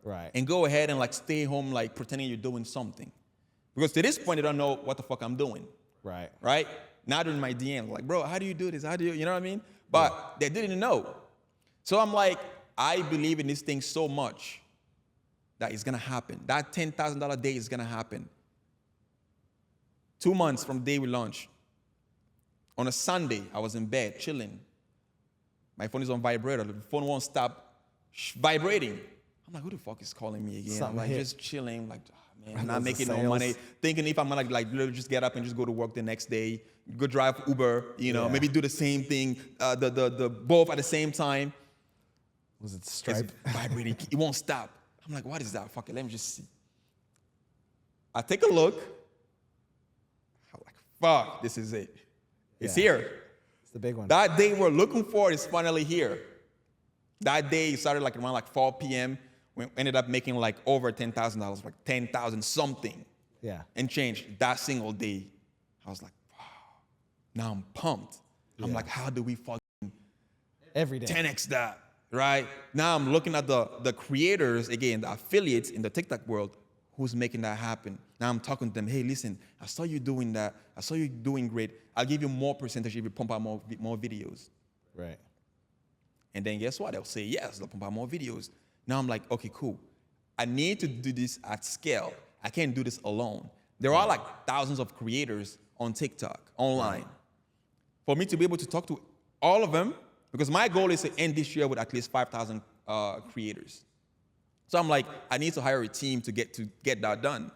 right, and go ahead and like stay home like pretending you're doing something? Because to this point, they don't know what the fuck I'm doing. Right? Not in my DM, like, bro, how do you do this? How do you know what I mean? But they didn't know. So I'm like, I believe in this thing so much that it's gonna happen. That $10,000 day is gonna happen. 2 months from the day we launched. On a Sunday, I was in bed, chilling. My phone is on vibrator. The phone won't stop vibrating. I'm like, who the fuck is calling me again? I'm like, just chilling. Like, oh, man, I'm not making no money. Thinking if I'm gonna like literally just get up and just go to work the next day, go drive Uber, maybe do the same thing, the both at the same time. Was it Stripe? It's vibrating. It won't stop. I'm like, what is that? Fuck it, let me just see. I take a look. I'm like, fuck, this is it. It's here. It's the big one. That day we're looking for is finally here. That day started like around like 4 p.m. We ended up making like over $10,000, like 10,000 something. Yeah. And changed that single day. I was like, wow. Now I'm pumped. I'm like, how do we fucking every day 10x that? Right? Now I'm looking at the creators, again, the affiliates in the TikTok world, who's making that happen. Now I'm talking to them, hey, listen, I saw you doing that. I saw you doing great. I'll give you more percentage if you pump out more videos. Right. And then guess what? They'll say yes, they'll pump out more videos. Now I'm like, okay, cool. I need to do this at scale. I can't do this alone. There are like thousands of creators on TikTok, online. For me to be able to talk to all of them, because my goal is to end this year with at least 5,000 creators. So I'm like, I need to hire a team to get that done.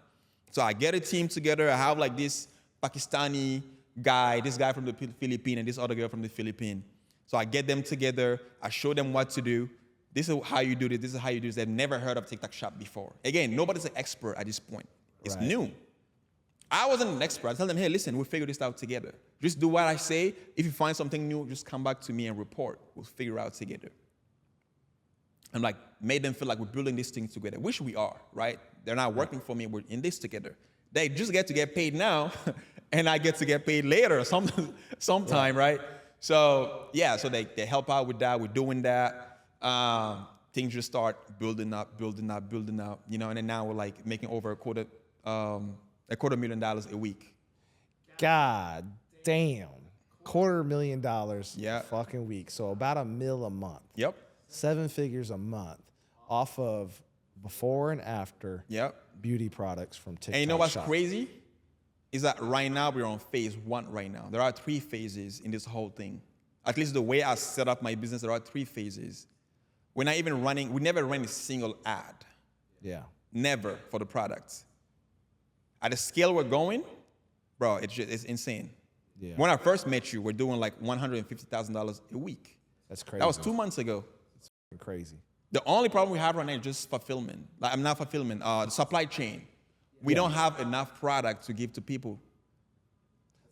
So I get a team together. I have like this Pakistani guy, this guy from the Philippines, and this other girl from the Philippines. So I get them together. I show them what to do. This is how you do this. This is how you do this. They've never heard of TikTok Shop before. Again, nobody's an expert at this point. It's new. I wasn't an expert. I tell them, hey, listen, we'll figure this out together. Just do what I say. If you find something new, just come back to me and report. We'll figure it out together. I'm like, made them feel like we're building this thing together, which we are, right? They're not working for me. We're in this together. They just get to get paid now, and I get to get paid later sometime, right? So, yeah, so they help out with that. We're doing that. Things just start building up, you know, and then now we're like making over a $250,000 a week. God damn. $250,000 Yeah. fucking week. So about $1 million a month. Yep. 7 figures a month off of before and after beauty products from TikTok. And you know what's Shop. crazy? Is that right now we're on phase 1 right now. There are 3 phases in this whole thing. At least the way I set up my business, there are 3 phases. We're not even running, we never ran a single ad. Yeah. Never for the products. At the scale we're going, bro, it's insane. Yeah. When I first met you, we're doing like $150,000 a week. That's crazy. That was 2 months ago. It's crazy. The only problem we have right now is just fulfillment. Like, I'm not fulfillment, the supply chain. We don't have enough product to give to people.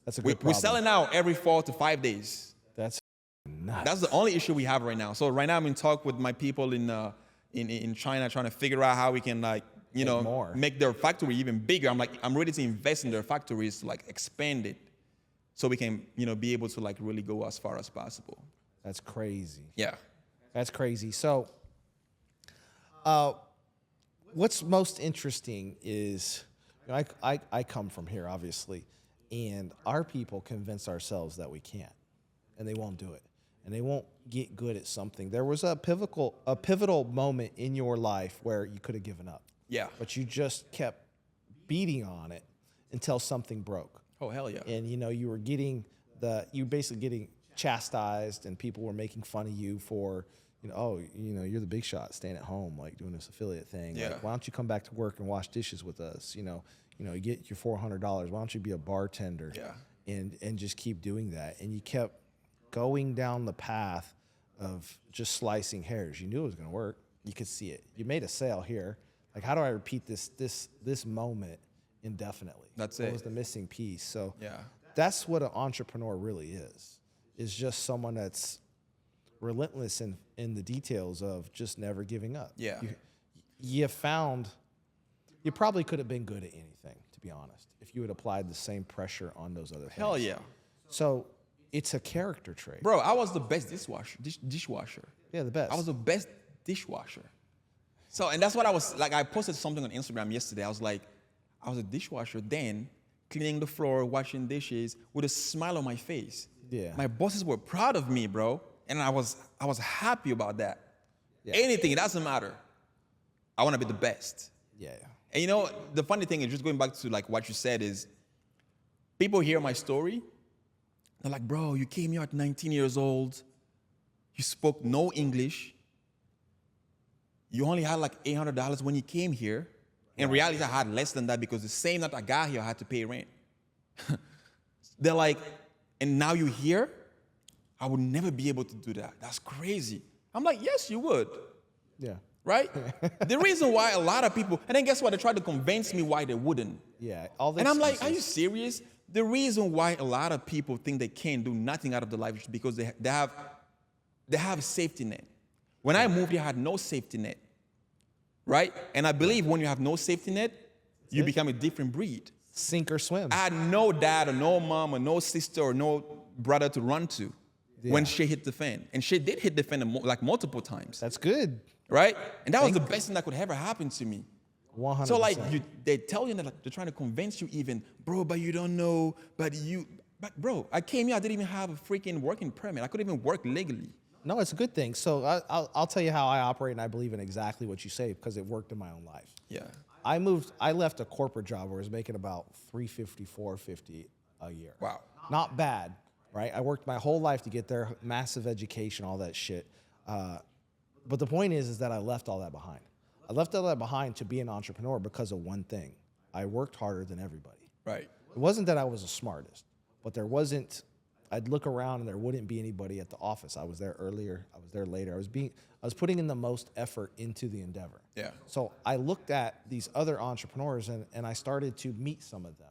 That's a good problem. We're selling out every 4 to 5 days. That's nuts. That's the only issue we have right now. So right now I'm in talk with my people in China, trying to figure out how we can, like, you know, make their factory even bigger. I'm ready to invest in their factories to like expand it, so we can, you know, be able to like really go as far as possible. That's crazy. Yeah. That's crazy. So, what's most interesting is, you know, I come from here, obviously, and our people convince ourselves that we can't, and they won't do it, and they won't get good at something. There was a pivotal moment in your life where you could have given up. Yeah. But you just kept beating on it until something broke. Oh, hell yeah. And, you know, you were basically getting chastised, and people were making fun of you for, you know, oh, you know, you're the big shot staying at home, like doing this affiliate thing. Yeah. Like, why don't you come back to work and wash dishes with us? You know, you get your $400. Why don't you be a bartender? Yeah. And just keep doing that. And you kept going down the path of just slicing hairs. You knew it was going to work. You could see it. You made a sale here. Like, how do I repeat this moment indefinitely? That's What it. was the missing piece? So Yeah. that's what an entrepreneur really is just someone that's relentless in the details of just never giving up. Yeah. You probably could have been good at anything, to be honest, if you had applied the same pressure on those other things. Hell yeah. So it's a character trait. Bro, I was the best dishwasher. Yeah, the best. I was the best dishwasher. So, and that's what I was, like, I posted something on Instagram yesterday. I was like, I was a dishwasher then, cleaning the floor, washing dishes, with a smile on my face. Yeah. My bosses were proud of me, bro. And I was happy about that. Yeah. Anything, it doesn't matter. I want to be the best. Yeah. And you know, the funny thing is, just going back to like what you said, is people hear my story, they're like, bro, you came here at 19 years old, you spoke no English, you only had like $800 when you came here. In reality, I had less than that, because the same night I got here, I had to pay rent. They're like, and now you're here? I would never be able to do that. That's crazy. I'm like, yes, you would. Yeah. Right? The reason why a lot of people, and then guess what? They tried to convince me why they wouldn't. Yeah. And I'm like, are you serious? The reason why a lot of people think they can't do nothing out of their life is because they have a safety net. When I moved here, I had no safety net. Right? And I believe when you have no safety net, you become a different breed. Sink or swim. I had no dad or no mom or no sister or no brother to run to when shit hit the fan. And shit did hit the fan like multiple times. That's good. Right? And that was the best thing that could ever happen to me. 100%. So like they tell you that, like, they're trying to convince you even, bro, but you don't know, but bro, I came here, I didn't even have a freaking working permit. I couldn't even work legally. No, it's a good thing. So I'll tell you how I operate, and I believe in exactly what you say, because it worked in my own life. Yeah. I left a corporate job where I was making about $350, $450 a year. Wow. Not bad, right? I worked my whole life to get there, massive education, all that shit. But the point is that I left all that behind. I left all that behind to be an entrepreneur because of one thing. I worked harder than everybody. Right. It wasn't that I was the smartest, but there wasn't I'd look around and there wouldn't be anybody at the office. I was there earlier. I was there later. I was putting in the most effort into the endeavor. Yeah. So I looked at these other entrepreneurs and I started to meet some of them,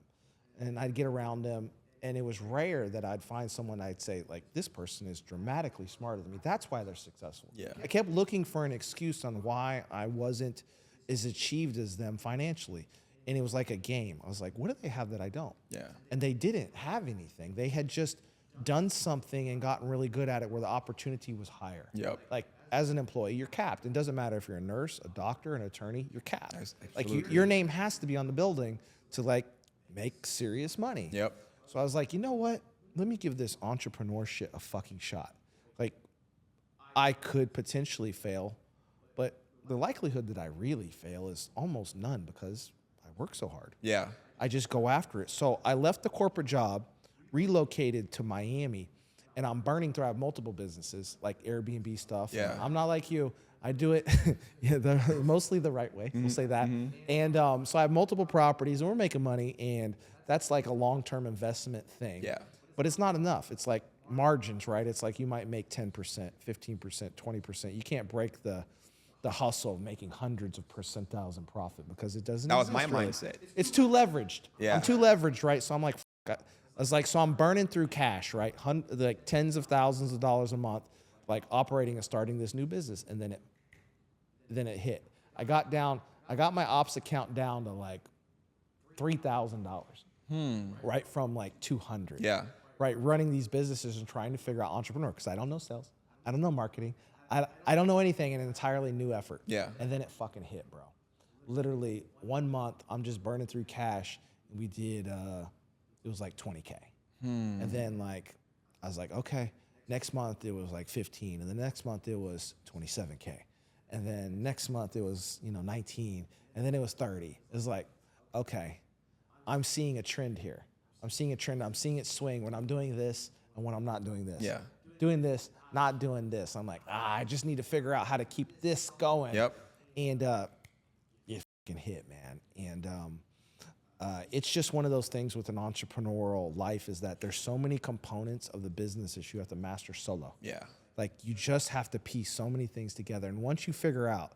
and I'd get around them, and it was rare that I'd find someone I'd say, like, this person is dramatically smarter than me. That's why they're successful. Yeah. I kept looking for an excuse on why I wasn't as achieved as them financially. And it was like a game. I was like, what do they have that I don't? Yeah. And they didn't have anything. They had just done something and gotten really good at it where the opportunity was higher. Yep. Like, as an employee, you're capped. It doesn't matter if you're a nurse, a doctor, an attorney, you're capped. Like, your name has to be on the building to, like, make serious money. Yep. So I was like, you know what? Let me give this entrepreneurship a fucking shot. Like, I could potentially fail, but the likelihood that I really fail is almost none because I work so hard. Yeah. I just go after it. So I left the corporate job, relocated to Miami, and I'm burning through. I have multiple businesses, like Airbnb stuff. Yeah. I'm not like you. I do it mostly the right way. We'll say that. And so I have multiple properties, and we're making money, and that's like a long-term investment thing. Yeah. But it's not enough. It's like margins, right? It's like you might make 10%, 15%, 20%. You can't break the hustle of making hundreds of percentiles in profit because it doesn't. That was my exist really. mindset. It's too leveraged. Yeah. I'm too leveraged, right? So I'm like, I was like, so I'm burning through cash, right? Like tens of thousands of dollars a month, like operating and starting this new business, and then it hit. I got my ops account down to like $3,000, right from like 200. Yeah. Right, running these businesses and trying to figure out entrepreneur because I don't know sales, I don't know marketing, I don't know anything, an entirely new effort. Yeah. And then it fucking hit, bro. Literally 1 month, I'm just burning through cash. And we did, it was like 20K. And then like, I was like, okay, next month it was like 15. And the next month it was 27K. And then next month it was, 19. And then it was 30. It was like, okay, I'm seeing a trend here. I'm seeing a trend. I'm seeing it swing when I'm doing this and when I'm not doing this. Yeah. Doing this, not doing this. I'm like, I just need to figure out how to keep this going. Yep. And it fucking hit, man. And it's just one of those things with an entrepreneurial life is that there's so many components of the business that you have to master solo. Yeah. Like you just have to piece so many things together. And once you figure out,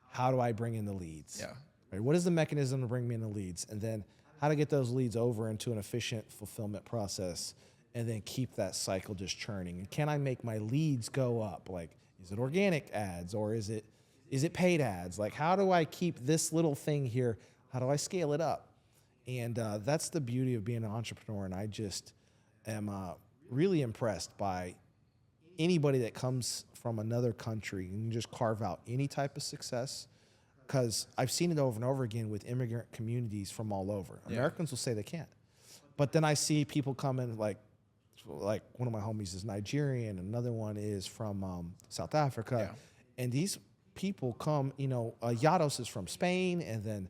how do I bring in the leads? Yeah. Right? What is the mechanism to bring me in the leads? And then how to get those leads over into an efficient fulfillment process and then keep that cycle just churning. And can I make my leads go up? Like, is it organic ads or is it paid ads? Like, how do I keep this little thing here? How do I scale it up? And that's the beauty of being an entrepreneur. And I just am really impressed by anybody that comes from another country and just carve out any type of success. Because I've seen it over and over again with immigrant communities from all over. Yeah. Americans will say they can't. But then I see people come in like one of my homies is Nigerian, another one is from South Africa. Yeah. And these people come, Yados is from Spain, and then,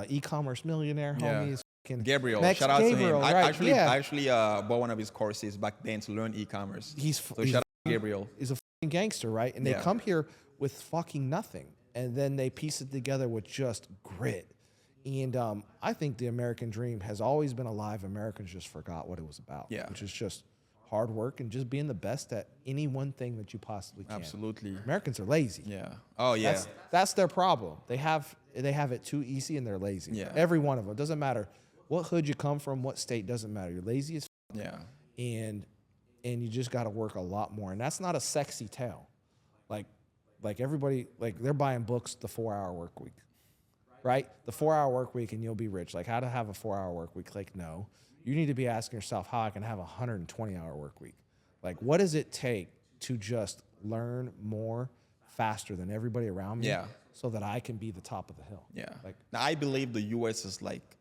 e-commerce millionaire homies. Gabriel, shout out to him. I actually bought one of his courses back then to learn e-commerce. So shout out to Gabriel. He's a fucking gangster, right? And they come here with fucking nothing. And then they piece it together with just grit. And I think the American dream has always been alive. Americans just forgot what it was about, which is just hard work and just being the best at any one thing that you possibly can. Absolutely. Americans are lazy. Yeah. Oh, yeah. That's their problem. They have it too easy and they're lazy. Yeah. Every one of them. Doesn't matter what hood you come from, what state, doesn't matter. You're lazy as yeah. And you just got to work a lot more. And that's not a sexy tale. Like everybody, like they're buying books, the 4-hour work week, right? The 4-hour work week and you'll be rich. Like how to have a 4-hour work week? Like, no, you need to be asking yourself how I can have a 120-hour work week. Like what does it take to just learn more faster than everybody around me so that I can be the top of the hill? Yeah. Like now I believe the U.S. is like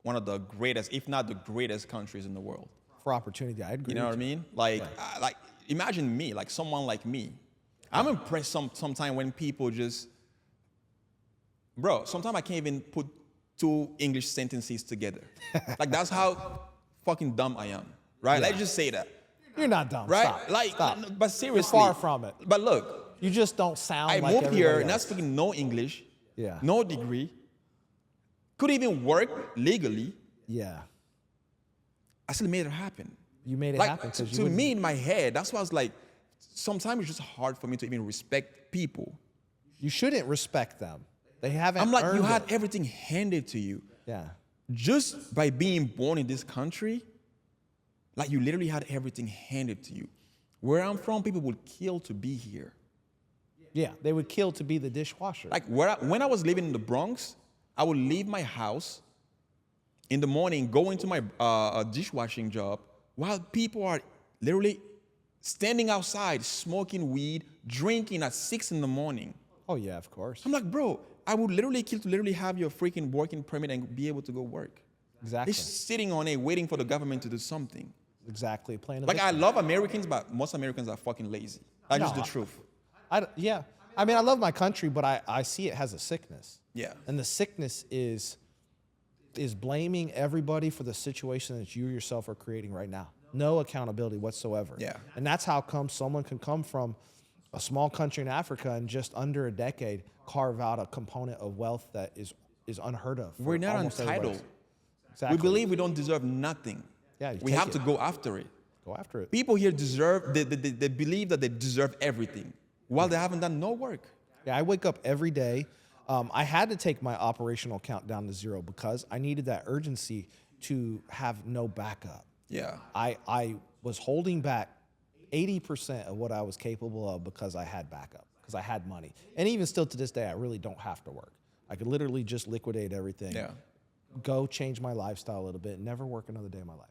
one of the greatest, if not the greatest countries in the world. For opportunity, I agree. You know what I mean? Like, like imagine me, like someone like me. I'm impressed sometimes when people just, bro, sometimes I can't even put 2 English sentences together. Like, that's how fucking dumb I am, right? Let's just say that. You're not dumb, right? Stop. Like, Stop. But seriously. You're far from it. But look. You just don't sound like I moved here, else. not speaking no English, no degree, couldn't even work legally. Yeah. I still made it happen. You made it Like, happen. to me, in my head, that's why I was like, sometimes it's just hard for me to even respect people. You shouldn't respect them. They haven't I'm like, you earned had it. everything handed to you. Yeah. Just by being born in this country, like you literally had everything handed to you. Where I'm from, people would kill to be here. Yeah, they would kill to be the dishwasher. Like when I was living in the Bronx, I would leave my house in the morning, go into my dishwashing job, while people are literally standing outside, smoking weed, drinking at 6 in the morning. Oh yeah, of course. I'm like, bro, I would literally kill to literally have your freaking working permit and be able to go work. Exactly. They're sitting on it, waiting for the government to do something. Exactly. Playing a Like, I victim. love Americans, but most Americans are fucking lazy. That's just the truth. Yeah. I mean, I love my country, but I see it has a sickness. Yeah. And the sickness is blaming everybody for the situation that you yourself are creating right now. No accountability whatsoever. Yeah. And that's how come someone can come from a small country in Africa and just under a decade carve out a component of wealth that is unheard of. We're not almost entitled. everybody. Exactly. We believe we don't deserve nothing. Yeah, we have to go after it. Go after it. People here deserve, they believe that they deserve everything while they haven't done no work. Yeah, I wake up every day. I had to take my operational count down to 0 because I needed that urgency to have no backup. Yeah. I was holding back 80% of what I was capable of because I had backup, because I had money. And even still to this day, I really don't have to work. I could literally just liquidate everything, go change my lifestyle a little bit, never work another day in my life.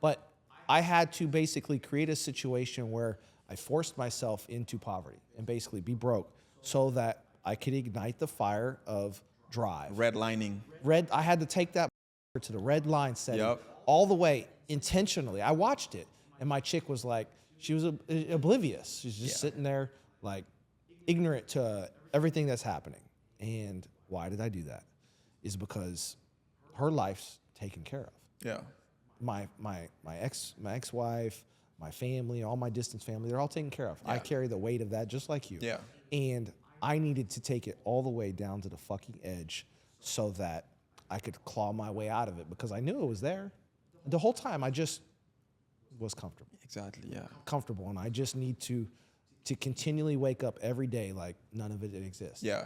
But I had to basically create a situation where I forced myself into poverty and basically be broke so that I could ignite the fire of drive. Redlining. I had to take that to the red line setting all the way intentionally. I watched it, and my chick was like, she was oblivious. She's just sitting there like ignorant to everything that's happening. And why did I do that? Is because her life's taken care of. Yeah. My ex-wife, my family, all my distant family, they're all taken care of. I carry the weight of that just like you. Yeah. And I needed to take it all the way down to the fucking edge so that I could claw my way out of it because I knew it was there. The whole time I just was comfortable. Exactly, yeah. Comfortable, and I just need to continually wake up every day like none of it exists. Yeah.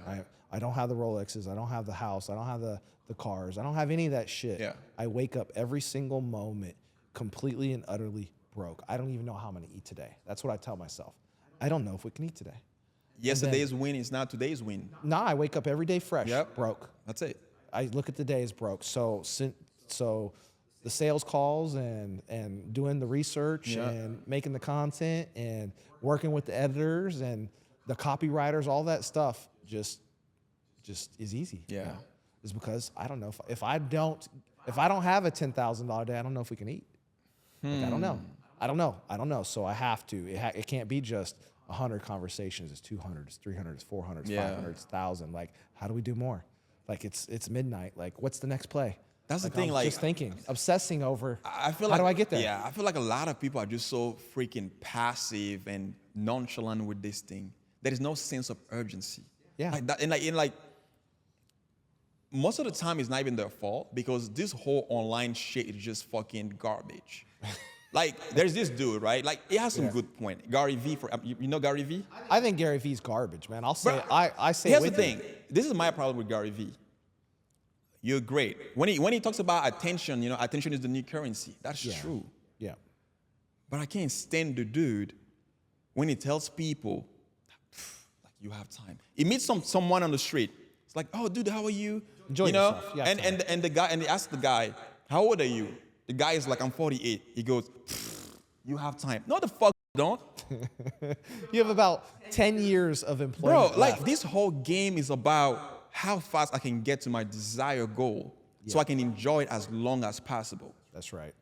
I don't have the Rolexes, I don't have the house, I don't have the cars, I don't have any of that shit. Yeah. I wake up every single moment completely and utterly broke. I don't even know how I'm gonna eat today. That's what I tell myself. I don't know if we can eat today. Yesterday's win is not today's win. Nah, I wake up every day fresh, broke. That's it. I look at the day as broke. So the sales calls and doing the research and making the content and working with the editors and the copywriters, all that stuff just is easy. Yeah. It's because I don't know if I don't have a $10,000 day, I don't know if we can eat. Like, I don't know. So I have to. It can't be just 100 conversations. It's 200. It's 300. It's 400. It's 500. It's 1,000. Like, how do we do more? Like, it's midnight. Like, what's the next play? That's the thing. Like, just thinking, obsessing over. I feel how like, do I get there? Yeah, I feel like a lot of people are just so freaking passive and nonchalant with this thing. There is no sense of urgency. Yeah. Like that, and like most of the time, it's not even their fault because this whole online shit is just fucking garbage. Like, there's this dude, right? Like, he has some good point. Gary V, you know Gary V? I think Gary V's garbage, man. I'll say I say. Here's the thing. This is my problem with Gary V. You're great. When he talks about attention, attention is the new currency. That's true. Yeah. But I can't stand the dude when he tells people, like, you have time. He meets someone on the street. It's like, oh, dude, how are you? Enjoy yourself. Yeah, and the guy, and they ask the guy, how old are you? The guy is like, I'm 48. He goes, you have time. No, the fuck you don't. You have about 10 years of employment. Bro, like, this whole game is about how fast I can get to my desired goal so I can enjoy it as long as possible. That's right.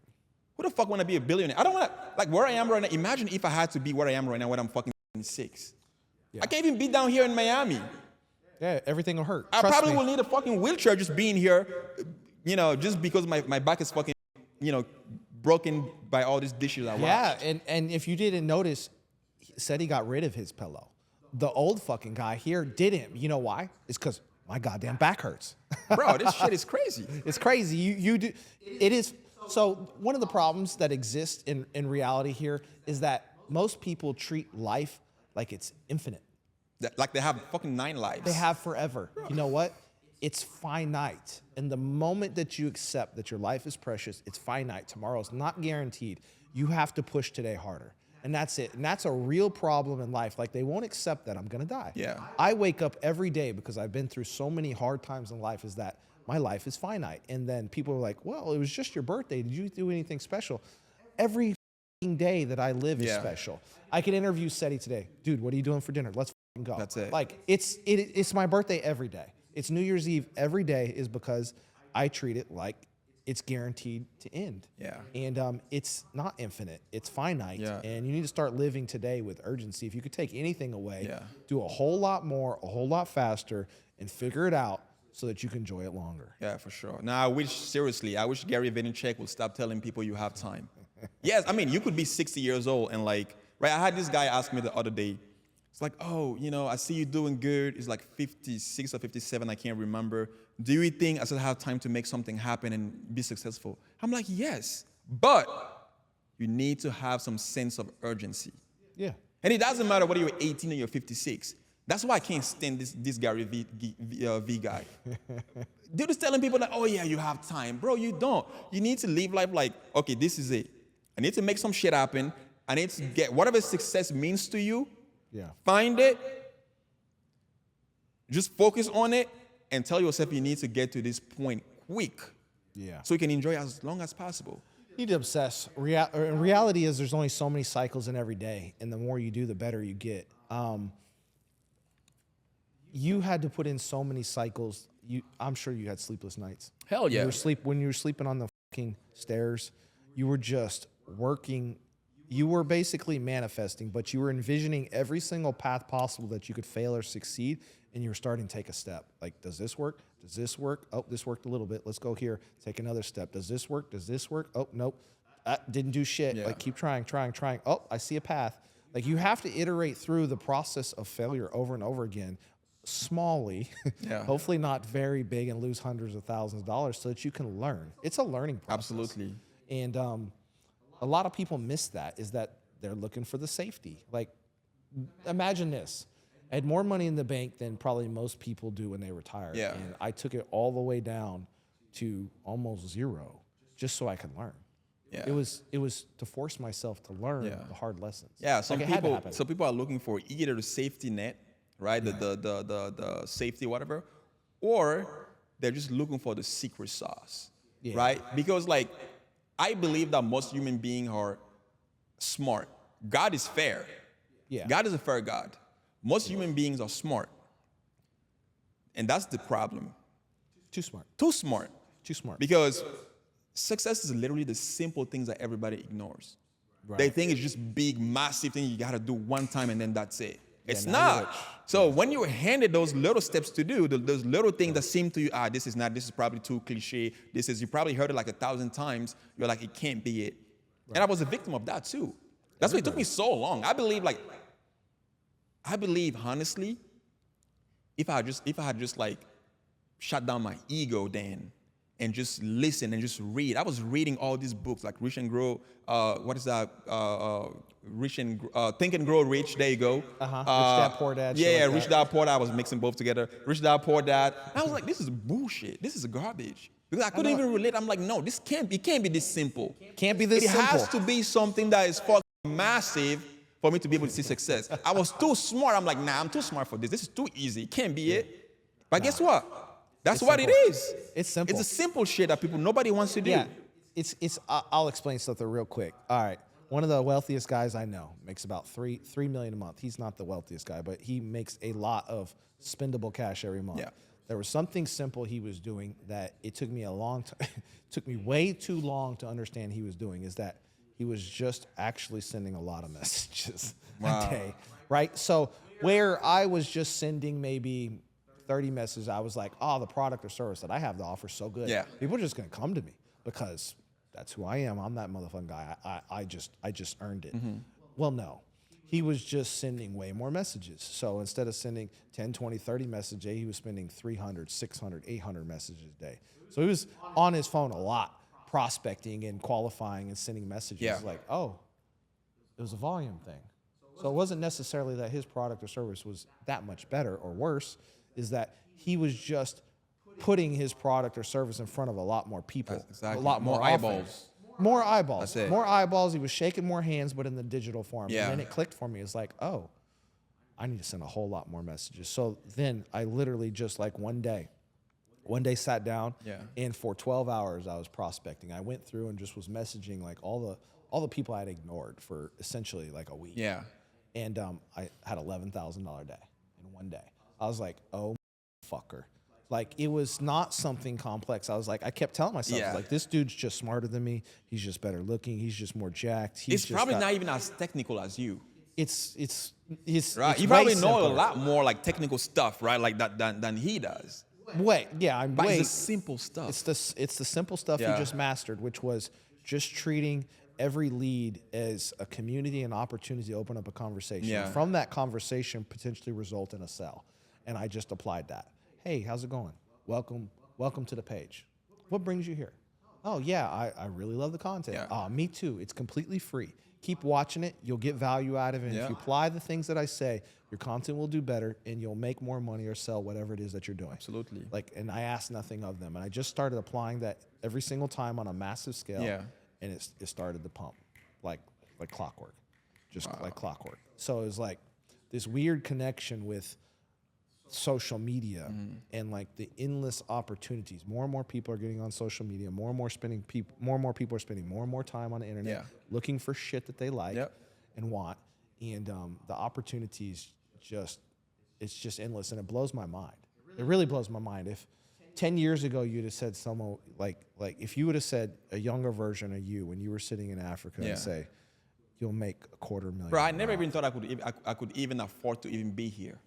Who the fuck want to be a billionaire? I don't want to, like, where I am right now. Imagine if I had to be where I am right now when I'm fucking 6. Yeah. I can't even be down here in Miami. Yeah, everything will hurt. I Trust probably me. will need a fucking wheelchair just being here, just because my back is fucking, broken by all these dishes I watched. Yeah, and if you didn't notice, Ceddy got rid of his pillow. The old fucking guy here didn't. You know why? It's because my goddamn back hurts. Bro, this shit is crazy. It's crazy. You do. It is. So one of the problems that exists in reality here is that most people treat life like it's infinite. Like they have fucking 9 lives. They have forever. You know what? It's finite. And the moment that you accept that your life is precious, it's finite. Tomorrow's not guaranteed. You have to push today harder. And that's it. And that's a real problem in life. Like, they won't accept that I'm going to die. Yeah. I wake up every day because I've been through so many hard times in life, is that my life is finite. And then people are like, well, it was just your birthday. Did you do anything special? Every day that I live is special. I could interview Ceddy today. Dude, what are you doing for dinner? Let's go. That's it. Like, it's my birthday every day. It's New Year's Eve every day, is because I treat it like it's guaranteed to end. Yeah. And it's not infinite. It's finite. Yeah. And you need to start living today with urgency. If you could take anything away, Yeah. do a whole lot more, a whole lot faster, and figure it out so that you can enjoy it longer. Yeah, for sure. Now, I wish Gary Vaynerchuk would stop telling people you have time. Yes, I mean, you could be 60 years old and like, right, I had this guy ask me the other day, it's like, oh, you know, I see you doing good. It's like 56 or 57, I can't remember. Do you think I still have time to make something happen and be successful? I'm like, yes, but you need to have some sense of urgency. Yeah. And it doesn't matter whether you're 18 or you're 56. That's why I can't stand this Gary V guy. Dude is telling people that, oh yeah, you have time. Bro, you don't. You need to live life like, okay, this is it. I need to make some shit happen. I need to get whatever success means to you. Yeah. Find it. Just focus on it and tell yourself you need to get to this point quick. Yeah. So you can enjoy it as long as possible. You need to obsess. Reality is there's only so many cycles in every day, and the more you do, the better you get. You had to put in so many cycles. I'm sure you had sleepless nights. Hell yeah. When you were sleeping on the fucking stairs, you were just working. You were basically manifesting, but you were envisioning every single path possible that you could fail or succeed, and you were starting to take a step. Like, does this work? Does this work? Oh, this worked a little bit. Let's go here. Take another step. Does this work? Does this work? Oh, nope. Didn't do shit. Yeah. Like, keep trying. Oh, I see a path. Like, you have to iterate through the process of failure over and over again, smallly, Yeah. hopefully not very big, and lose hundreds of thousands of dollars so that you can learn. It's a learning process. Absolutely. And a lot of people miss that, is that they're looking for the safety. Like, imagine this. I had more money in the bank than probably most people do when they retire. Yeah. And I took it all the way down to almost zero just so I could learn. Yeah. It was to force myself to learn the hard lessons. Yeah, some Like, it had to people happen. some people are looking for either the safety net, right? The safety, whatever, or they're just looking for the secret sauce. Yeah. Right? Because like I believe that most human beings are smart. God is fair. Yeah. God is a fair God. Most human beings are smart. And that's the problem. Too smart. Too smart. Too smart. Because success is literally the simple things that everybody ignores. Right. They think it's just big, massive things you gotta do one time and then that's it. It's now you're not. rich. So when you're handed those little steps to do, those little things that seem to you, this is probably too cliche. You probably heard it like 1,000 times. You're like, it can't be it. Right. And I was a victim of that too. That's why it took me so long. I believe honestly, if I had just like shut down my ego then and just listen and just read. I was reading all these books like Rich and Grow, Think and Grow Rich, there you go. Rich Dad, Poor Dad. Yeah, like Rich that. Dad, Poor Dad, I was mixing both together. Rich Dad, Poor Dad. And I was like, this is bullshit. This is garbage. Because I couldn't even relate. I'm like, no, it can't be this simple. Can't be this It simple. has to be something that is fucking massive for me to be able to see success. I was too smart. I'm like, nah, I'm too smart for this. This is too easy. It can't be it. But guess what? That's what it is. It's simple. It's a simple shit that nobody wants to do. Yeah, I'll explain something real quick. All right, one of the wealthiest guys I know makes about $3 million a month. He's not the wealthiest guy, but he makes a lot of spendable cash every month. Yeah. There was something simple he was doing that it took me a long time, took me way too long to understand he was doing, is that he was just actually sending a lot of messages a day, right? So where I was just sending maybe 30 messages, I was like, oh, the product or service that I have to offer is so good. Yeah. People are just gonna come to me because that's who I am. I'm that motherfucking guy. I just earned it. Mm-hmm. Well, no. He was just sending way more messages. So instead of sending 10, 20, 30 messages a day, he was spending 300, 600, 800 messages a day. So he was on his phone a lot. prospecting and qualifying and sending messages. Yeah. Like, oh, it was a volume thing. So it wasn't necessarily that his product or service was that much better or worse, is that he was just putting his product or service in front of a lot more people. Exactly. A lot more eyeballs. More eyeballs. That's it. More eyeballs. He was shaking more hands, but in the digital form. Yeah. And then it clicked for me. It's like, oh, I need to send a whole lot more messages. So then I literally just like one day sat down, and for 12 hours I was prospecting. I went through and just was messaging like all the people I had ignored for essentially like a week. Yeah. And I had $11,000 day in one day. I was like, oh, fucker. Like, it was not something complex. I was like, I kept telling myself, like, this dude's just smarter than me. He's just better looking. He's just more jacked. It's probably not even as technical as you. It's right. It's you probably know simpler. a lot more like technical stuff, right? Like that than he does. But it's the simple stuff. It's the simple stuff you just mastered, which was just treating every lead as a community and opportunity to open up a conversation. Yeah. From that conversation, potentially result in a sell. And I just applied that. Hey, how's it going? Welcome to the page. What brings you here? Oh yeah, I really love the content. Me too. It's completely free. Keep watching it. You'll get value out of it. And if you apply the things that I say, your content will do better and you'll make more money or sell whatever it is that you're doing. Absolutely. Like, and I asked nothing of them. And I just started applying that every single time on a massive scale. Yeah. And it started to pump like clockwork, just like clockwork. So it was like this weird connection with social media and like the endless opportunities. More and more people are getting on social media. More and more people are spending more and more time on the internet looking for shit that they like and want. And the opportunities it's just endless, and it blows my mind. It really blows my mind. If 10 years ago you'd have said someone like if you would have said a younger version of you when you were sitting in Africa and say you'll make $250,000. Bro, I never even thought I could even afford to even be here.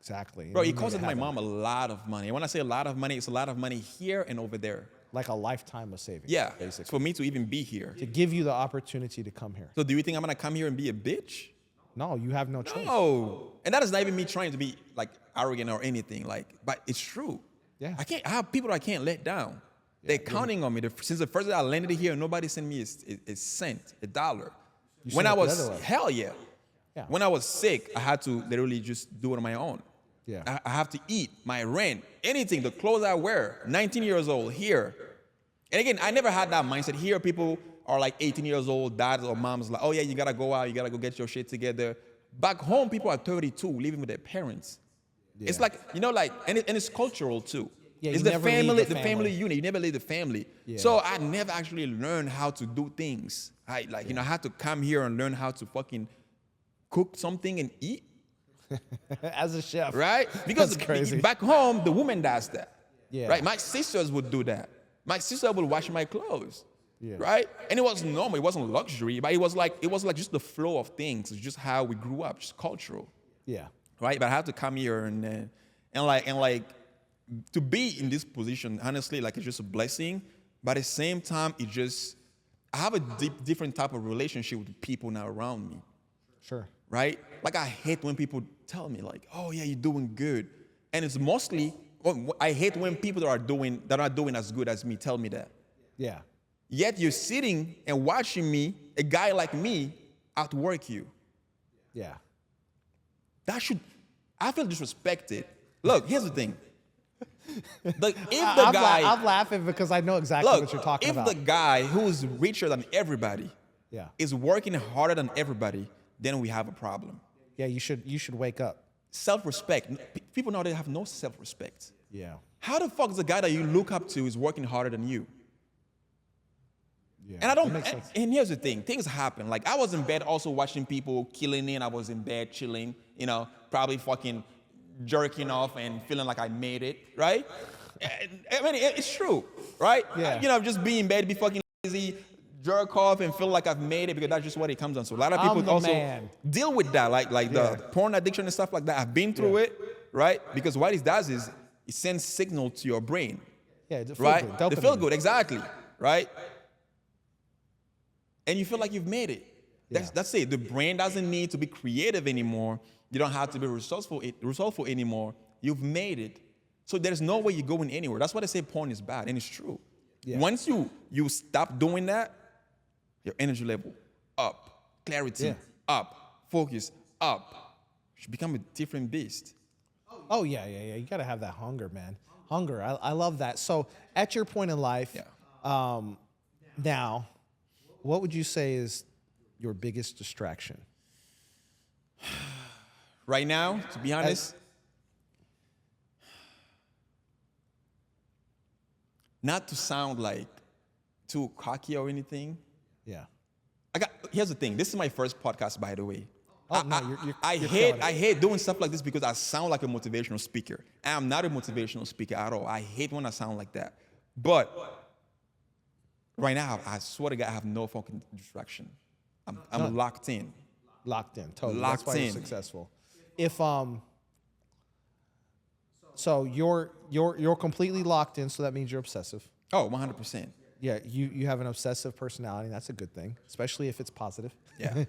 Exactly. Bro, it costed my mom a lot of money. And when I say a lot of money, it's a lot of money here and over there. Like a lifetime of savings. Yeah, basically. for me to even be here. To give you the opportunity to come here. So do you think I'm gonna come here and be a bitch? No, you have no choice. No. And that is not even me trying to be like arrogant or anything. But it's true. Yeah. I have people that I can't let down. They're counting on me. Since the first day I landed here, nobody sent me a cent, a dollar. When I was, hell yeah. When I was sick, I had to literally just do it on my own. Yeah. I have to eat, my rent, anything, the clothes I wear, 19 years old here. And again, I never had that mindset. Here, people are like 18 years old, dads or moms like, oh yeah, you gotta go out, you gotta go get your shit together. Back home, people are 32, living with their parents. It's like, and it's cultural too. Yeah, it's the family unit. You never leave the family. Yeah. So I never actually learned how to do things. I had to come here and learn how to fucking cook something and eat. As a chef. Right? Because that's crazy. Back home, the woman does that. Yeah. Right? My sisters would do that. My sister would wash my clothes. Yeah. Right? And it was normal. It wasn't luxury, but it was like just the flow of things. It's just how we grew up, just cultural. Yeah. Right? But I have to come here and to be in this position, honestly, like it's just a blessing. But at the same time, I have a different type of relationship with the people now around me. Sure. Right? Like I hate when people tell me like, oh yeah, you're doing good. And it's mostly, I hate when people that are not doing as good as me tell me that. Yeah. Yet you're sitting and watching me, a guy like me, outwork you. Yeah. I feel disrespected. Look, here's the thing. I'm laughing because I know exactly what you're talking about. If the guy who's richer than everybody is working harder than everybody, then we have a problem. Yeah, you should wake up. Self-respect. People nowadays have no self-respect. Yeah. How the fuck is the guy that you look up to is working harder than you? Yeah. And and here's the thing, things happen. Like I was in bed also watching people killing it. I was in bed chilling, probably fucking jerking off and feeling like I made it, right? I mean, it's true, right? Yeah. Just be in bed, be fucking lazy, jerk off and feel like I've made it because that's just what it comes on. So a lot of people also deal with that, like the porn addiction and stuff like that. I've been through it, right? Because what it does is it sends signal to your brain. Yeah, right? They feel good, exactly, right? And you feel like you've made it. That's it. The brain doesn't need to be creative anymore. You don't have to be resourceful anymore. You've made it. So there's no way you're going anywhere. That's why they say porn is bad, and it's true. Yeah. Once you stop doing that, your energy level up, clarity up, focus up. You become a different beast. Oh yeah. You got to have that hunger, man. Hunger. I love that. So at your point in life, now, what would you say is your biggest distraction? Right now, to be honest, not to sound like too cocky or anything. Yeah. Here's the thing. This is my first podcast, by the way. Oh, no, I hate doing stuff like this because I sound like a motivational speaker. I'm not a motivational speaker at all. I hate when I sound like that. But right now, I swear to God, I have no fucking distraction. I'm locked in. Locked in, totally. Locked That's why in. you're successful. If so you're completely locked in, so that means you're obsessive. Oh, 100%. Yeah, you have an obsessive personality. And that's a good thing, especially if it's positive. Yeah.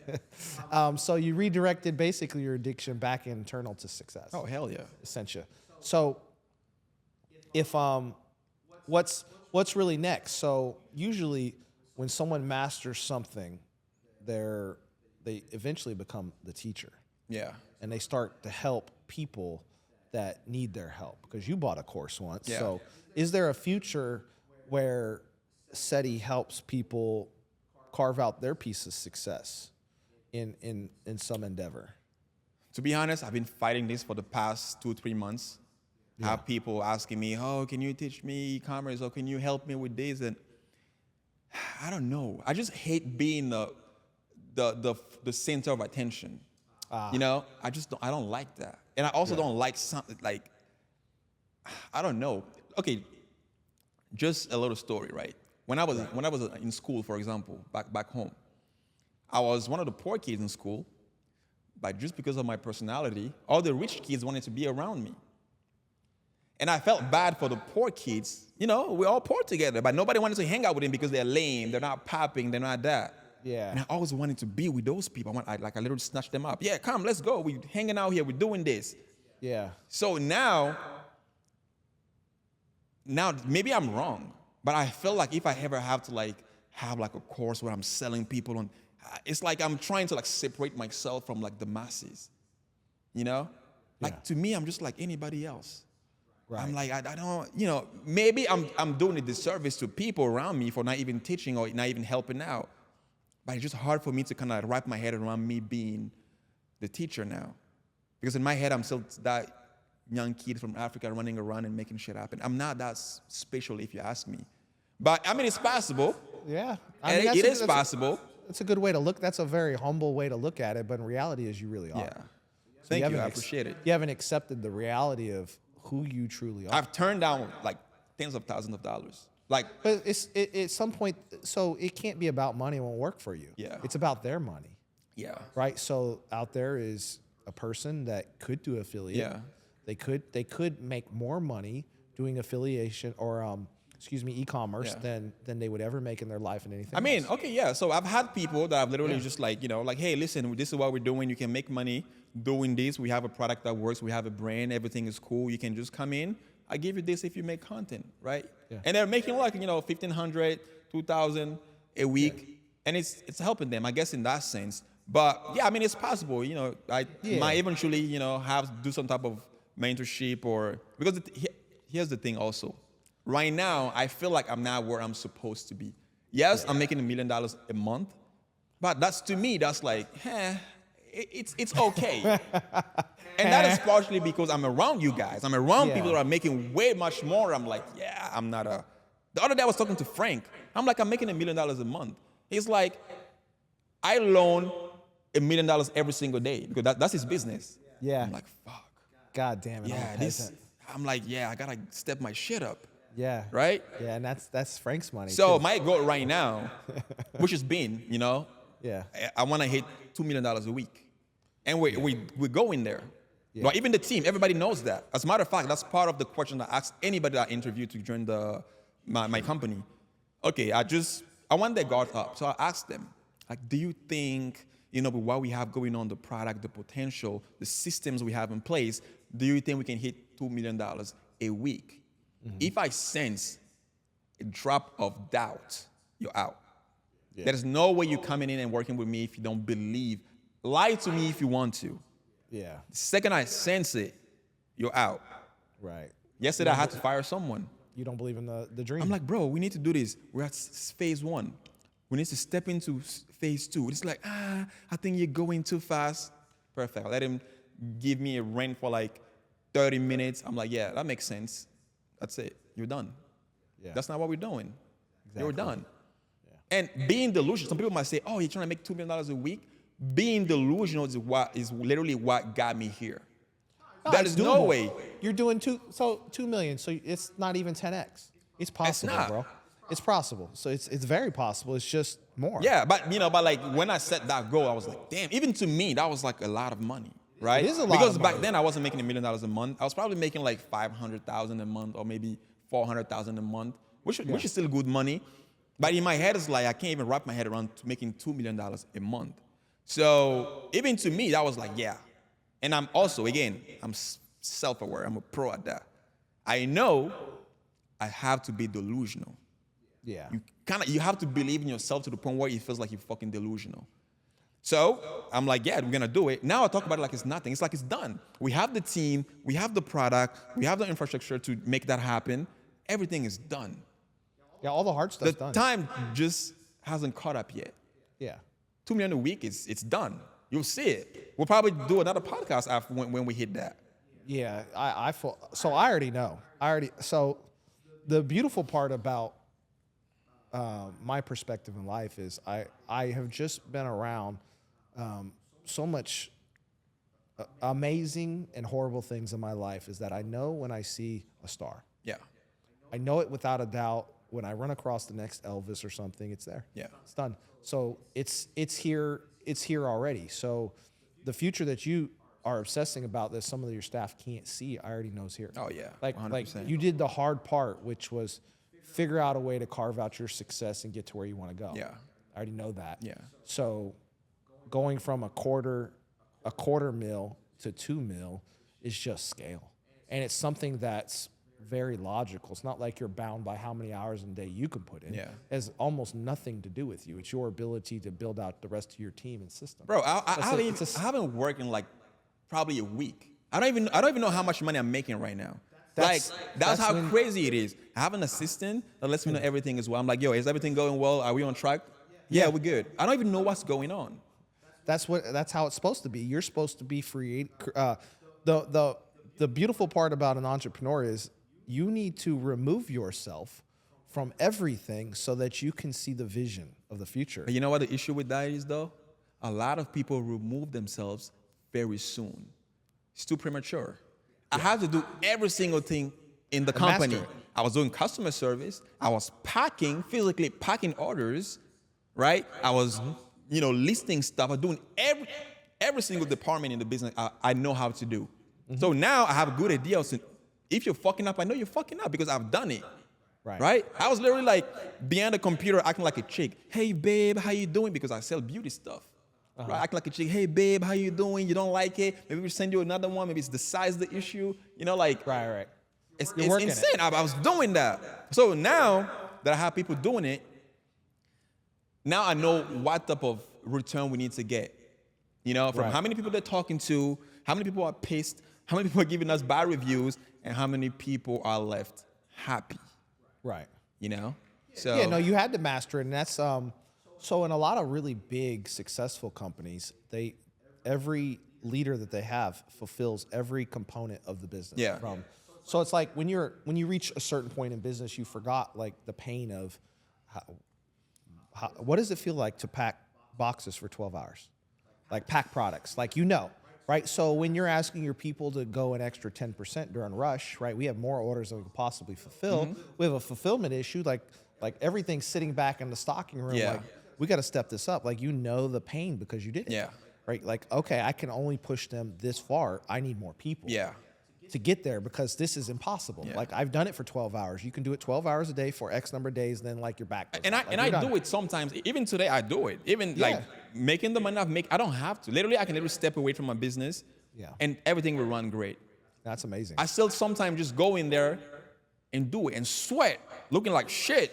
So you redirected basically your addiction back internal to success. Oh, hell yeah. Essentially. So if what's really next? So usually when someone masters something, they eventually become the teacher. Yeah. And they start to help people that need their help, because you bought a course once. Yeah. So is there a future where Ceddy helps people carve out their piece of success in some endeavor? To be honest, I've been fighting this for the past 2-3 months. I have people asking me, oh, can you teach me e-commerce, or can you help me with this? And I don't know. I just hate being the center of attention. You know, I don't like that. And I also don't like something like, I don't know. Okay, just a little story, right? When I was in school, for example, back home, I was one of the poor kids in school, but just because of my personality, all the rich kids wanted to be around me. And I felt bad for the poor kids. You know, we're all poor together, but nobody wanted to hang out with them because they're lame, they're not popping, they're not that. Yeah. And I always wanted to be with those people. I literally snatched them up. Yeah, come, let's go. We're hanging out here. We're doing this. Yeah. So now maybe I'm wrong, but I feel like if I ever have to have a course where I'm selling people on, it's like I'm trying to separate myself from the masses, you know? To me, I'm just like anybody else. Right. I'm like, I don't, maybe I'm doing a disservice to people around me for not even teaching or not even helping out. But it's just hard for me to kind of wrap my head around me being the teacher now. Because in my head, I'm still that young kid from Africa running around and making shit happen. I'm not that special, if you ask me. But, I mean, it's possible. Yeah. It is possible. That's a good way to look. That's a very humble way to look at it. But in reality, is you really are. Yeah. Thank you. I appreciate it. You haven't accepted the reality of who you truly are. I've turned down, tens of thousands of dollars. But at some point, so it can't be about money. It won't work for you. Yeah. It's about their money. Yeah. Right? So out there is a person that could do affiliate. Yeah. They could make more money doing affiliation or e-commerce than they would ever make in their life in anything else. Okay, yeah. So I've had people that I've literally just hey, listen, this is what we're doing. You can make money doing this. We have a product that works. We have a brand. Everything is cool. You can just come in. I give you this if you make content, right? Yeah. And they're making $1,500, $2,000 a week, and it's helping them, I guess, in that sense. But yeah, I mean, it's possible. I might eventually, have to do some type of mentorship because here's the thing also. Right now, I feel like I'm not where I'm supposed to be. Yes, I'm making $1 million a month, but to me, that's it's okay. And that is partially because I'm around you guys. I'm around people that are making way much more. I'm like, I'm not The other day I was talking to Frank. I'm like, I'm making $1 million a month. He's like, I loan $1 million every single day because that's his business. Yeah. I'm like, fuck. God damn it. Yeah, I'm like, I gotta step my shit up. Yeah. Right? Yeah, and that's Frank's money. So too. my goal right now, which has been, I want to hit $2 million a week. And we're going there. Yeah. But even the team, everybody knows that. As a matter of fact, that's part of the question I ask anybody that I interview to join my company. Okay, I want their guard up. So I asked them, do you think, with what we have going on, the product, the potential, the systems we have in place, do you think we can hit $2 million a week? Mm-hmm. If I sense a drop of doubt, you're out. Yeah. There's no way you're coming in and working with me if you don't believe. Lie to me if you want to. Yeah. The second I sense it, you're out. Right. Yesterday I had to fire someone. You don't believe in the dream. I'm like, bro, we need to do this. We're at phase 1. We need to step into phase 2. It's like, I think you're going too fast. Perfect. I let him give me a rant for like 30 minutes. I'm like, yeah, that makes sense. That's it. You're done. Yeah. That's not what we're doing. Exactly. You're done. Yeah. And being delusional, some people might say, oh, you're trying to make $2 million a week. Being delusional is literally what got me here. No, that is doable. No way. You're doing $2 million, so it's not even 10x. It's possible, bro. It's possible. So it's very possible. It's just more. Yeah, but like when I set that goal, I was like, damn. Even to me, that was like a lot of money, right? It is a lot. Because of back money. then I wasn't making $1 million a month. I was probably making like $500,000 a month, or maybe $400,000 a month, which is still good money. But in my head, it's like I can't even wrap my head around making $2 million a month. So even to me, that was like, yeah. And I'm also, again, I'm self-aware. I'm a pro at that. I know I have to be delusional. Yeah. You have to believe in yourself to the point where it feels like you're fucking delusional. So I'm like, yeah, we're gonna do it. Now I talk about it like it's nothing. It's like it's done. We have the team, we have the product, we have the infrastructure to make that happen. Everything is done. Yeah, all the hard stuff's done. The time just hasn't caught up yet. Yeah. $2 million a week it's done. You'll see it. We'll probably do another podcast after when we hit that. Yeah, I already know. So the beautiful part about my perspective in life is I have just been around so much amazing and horrible things in my life is that I know when I see a star. Yeah. I know it without a doubt. When I run across the next Elvis or something, it's there. Yeah. It's done. So it's here already. So the future that you are obsessing about that some of your staff can't see, I already know is here. Oh yeah. Like 100%. You did the hard part, which was figure out a way to carve out your success and get to where you want to go. Yeah. I already know that. Yeah. So going from a quarter mil to 2 mil is just scale. And it's something that's very logical. It's not like you're bound by how many hours in a day you can put in. Yeah. It has almost nothing to do with you. It's your ability to build out the rest of your team and system. Bro, I haven't worked in like probably a week. I don't even know how much money I'm making right now. That's how crazy it is. I have an assistant that lets me know everything as well. I'm like, yo, is everything going well? Are we on track? Yeah, we're good. I don't even know what's going on. That's how it's supposed to be. You're supposed to be free. The beautiful part about an entrepreneur is you need to remove yourself from everything so that you can see the vision of the future. You know what the issue with that is, though? A lot of people remove themselves very soon. It's too premature. Yeah. I had to do every single thing in the company. I was doing customer service. I was physically packing orders, right? I was, listing stuff. I was doing every single department in the business I know how to do. Mm-hmm. So now I have a good idea. If you're fucking up, I know you're fucking up because I've done it. Right? I was literally like behind the computer acting like a chick. Hey, babe, how you doing? Because I sell beauty stuff. Uh-huh. Right? Acting like a chick. Hey, babe, how you doing? You don't like it? Maybe we'll send you another one. Maybe it's the size of the issue. Right. It's insane. I was doing that. So now that I have people doing it, now I know what type of return we need to get. From how many people they're talking to, how many people are pissed, how many people are giving us bad reviews, and how many people are left happy. Right. So you had to master it, and that's so in a lot of really big successful companies, every leader that they have fulfills every component of the business. Yeah. So it's like when you reach a certain point in business, you forgot like the pain of what does it feel like to pack boxes for 12 hours? Like pack products, right? So when you're asking your people to go an extra 10% during rush, right? We have more orders than we could possibly fulfill. Mm-hmm. We have a fulfillment issue, like everything's sitting back in the stocking room. Yeah. Like we got to step this up. Like the pain because you did it. Yeah. Right. Like okay, I can only push them this far. I need more people. Yeah. To get there because this is impossible. Yeah. Like I've done it for 12 hours. You can do it 12 hours a day for X number of days, then like you're back. And I do it sometimes. Even today I do it. Even like making the money I don't have to. Literally I can step away from my business and everything will run great. That's amazing. I still sometimes just go in there and do it and sweat. looking like shit,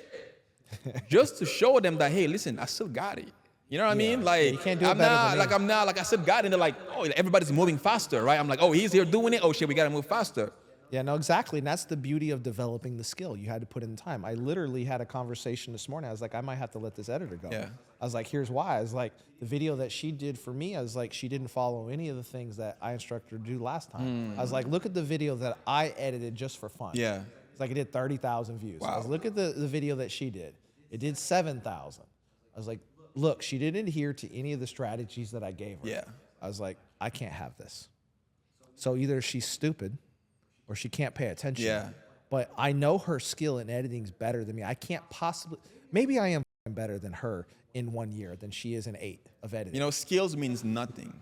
just to show them that, hey, listen, I still got it. You know what I mean? Like, you can't do it better than me. I still got it. And they're like, oh, everybody's moving faster, right? I'm like, oh, he's here doing it. Oh shit, we gotta move faster. Yeah, no, exactly. And that's the beauty of developing the skill. You had to put in time. I literally had a conversation this morning. I was like, I might have to let this editor go. Yeah. I was like, here's why. I was like, the video that she did for me, I was like, she didn't follow any of the things that I instructed her to do last time. I was like, look at the video that I edited just for fun. Yeah. It's like it did 30,000 views. Wow. I was look at the video that she did. It did 7,000. I was like, look, she didn't adhere to any of the strategies that I gave her. Yeah. I was like, I can't have this. So either she's stupid or she can't pay attention. Yeah. But I know her skill in editing is better than me. I can't possibly, maybe I am better than her in 1 year than she is in 8 of editing. You know, skills means nothing.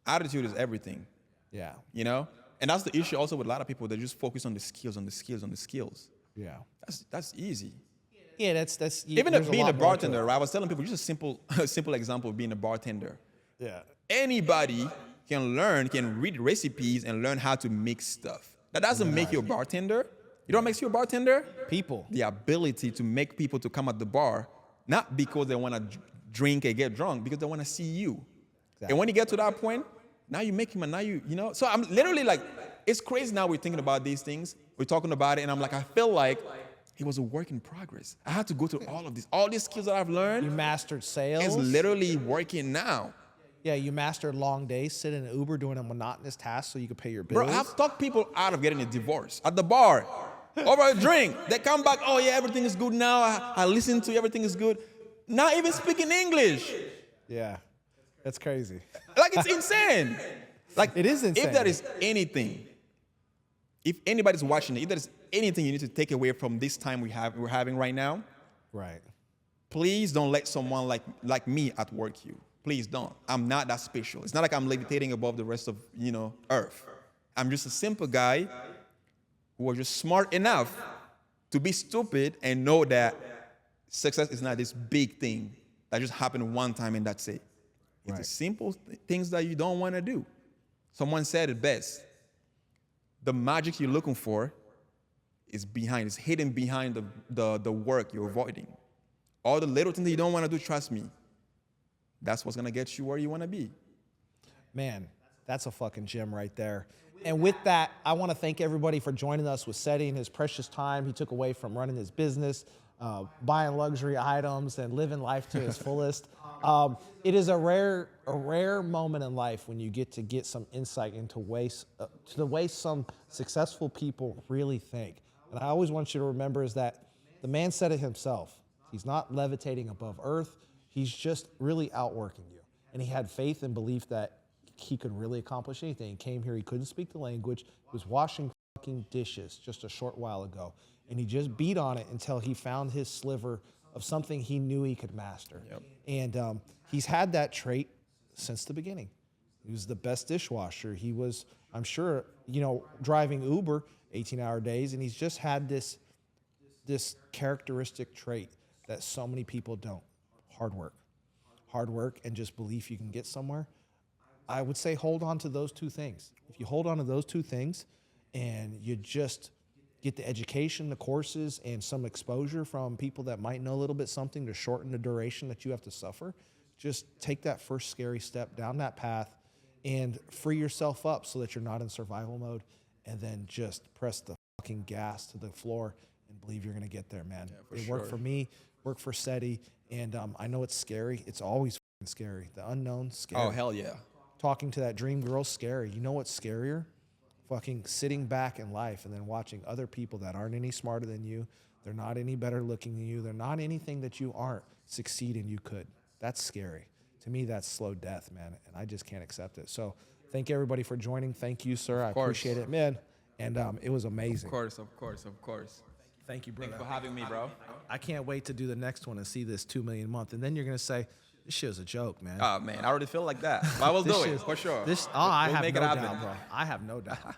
Attitude is everything. Yeah. You know? And that's the issue also with a lot of people. They just focus on the skills, on the skills, on the skills. Yeah. That's easy. Yeah, that's Even there's being a lot more to bartender, it. right? I was telling people just a simple example of being a bartender. Yeah. Anybody can read recipes and learn how to mix stuff. That doesn't make you a bartender. You know what makes you a bartender? People. The ability to make people to come at the bar, not because they want to drink and get drunk, because they want to see you. Exactly. And when you get to that point, now you make him, and now you know. So I'm literally like, it's crazy now we're thinking about these things. We're talking about it, and I'm like, I feel like it was a work in progress. I had to go through all these skills that I've learned. You mastered sales. It's literally working now. Yeah, you mastered long days, sit in an Uber doing a monotonous task so you could pay your bills. Bro, I've talked people out of getting a divorce at the bar over a drink. They come back, oh yeah, everything is good now. I listen to you, everything is good. Not even speaking English. Yeah, that's crazy. Like, it's insane. Like, It is insane. If there is anything, if anybody's watching it, if there's anything you need to take away from this time we're having right now, Right. please don't let someone like me outwork you. Please don't. I'm not that special. It's not like I'm levitating above the rest of, Earth. I'm just a simple guy who was just smart enough to be stupid and know that success is not this big thing that just happened one time and that's it. It's Right. the simple things that you don't want to do. Someone said it best. The magic you're looking for is hidden behind the work you're avoiding. All the little things that you don't want to do, trust me, that's what's going to get you where you want to be. Man, that's a fucking gem right there. And with that, I want to thank everybody for joining us with Ceddy and his precious time he took away from running his business, buying luxury items, and living life to his fullest. It is a rare moment in life when you get some insight into to the way some successful people really think. And I always want you to remember is that the man said it himself. He's not levitating above earth. He's just really outworking you. And he had faith and belief that he could really accomplish anything. He came here, he couldn't speak the language. He was washing fucking dishes just a short while ago. And he just beat on it until he found his sliver of something he knew he could master. Yep. And he's had that trait since the beginning. He was the best dishwasher. He was, I'm sure, driving Uber 18-hour days, and he's just had this characteristic trait that so many people don't. Hard work and just belief you can get somewhere. I would say hold on to those two things. If you hold on to those two things and you just get the education, the courses, and some exposure from people that might know a little bit something to shorten the duration that you have to suffer, just take that first scary step down that path and free yourself up so that you're not in survival mode, and then just press the fucking gas to the floor and believe you're gonna get there, man. Yeah, It worked for me, worked for Ceddy, and I know it's scary. It's always fucking scary. The unknown, scary. Oh, hell yeah. Talking to that dream girl, scary. You know what's scarier? Fucking sitting back in life and then watching other people that aren't any smarter than you. They're not any better looking than you. They're not anything that you aren't succeed and you could. That's scary. To me, that's slow death, man, and I just can't accept it. So thank everybody for joining. Thank you, sir. I appreciate it, man. And it was amazing. Of course. Thank you, brother. Thanks for having me, bro. I can't wait to do the next one and see this 2 million a month. And then you're going to say, this shit was a joke, man. Oh, man, I already feel like that. But I will do it, for sure. I We'll have make no it happen. doubt, bro. I have no doubt.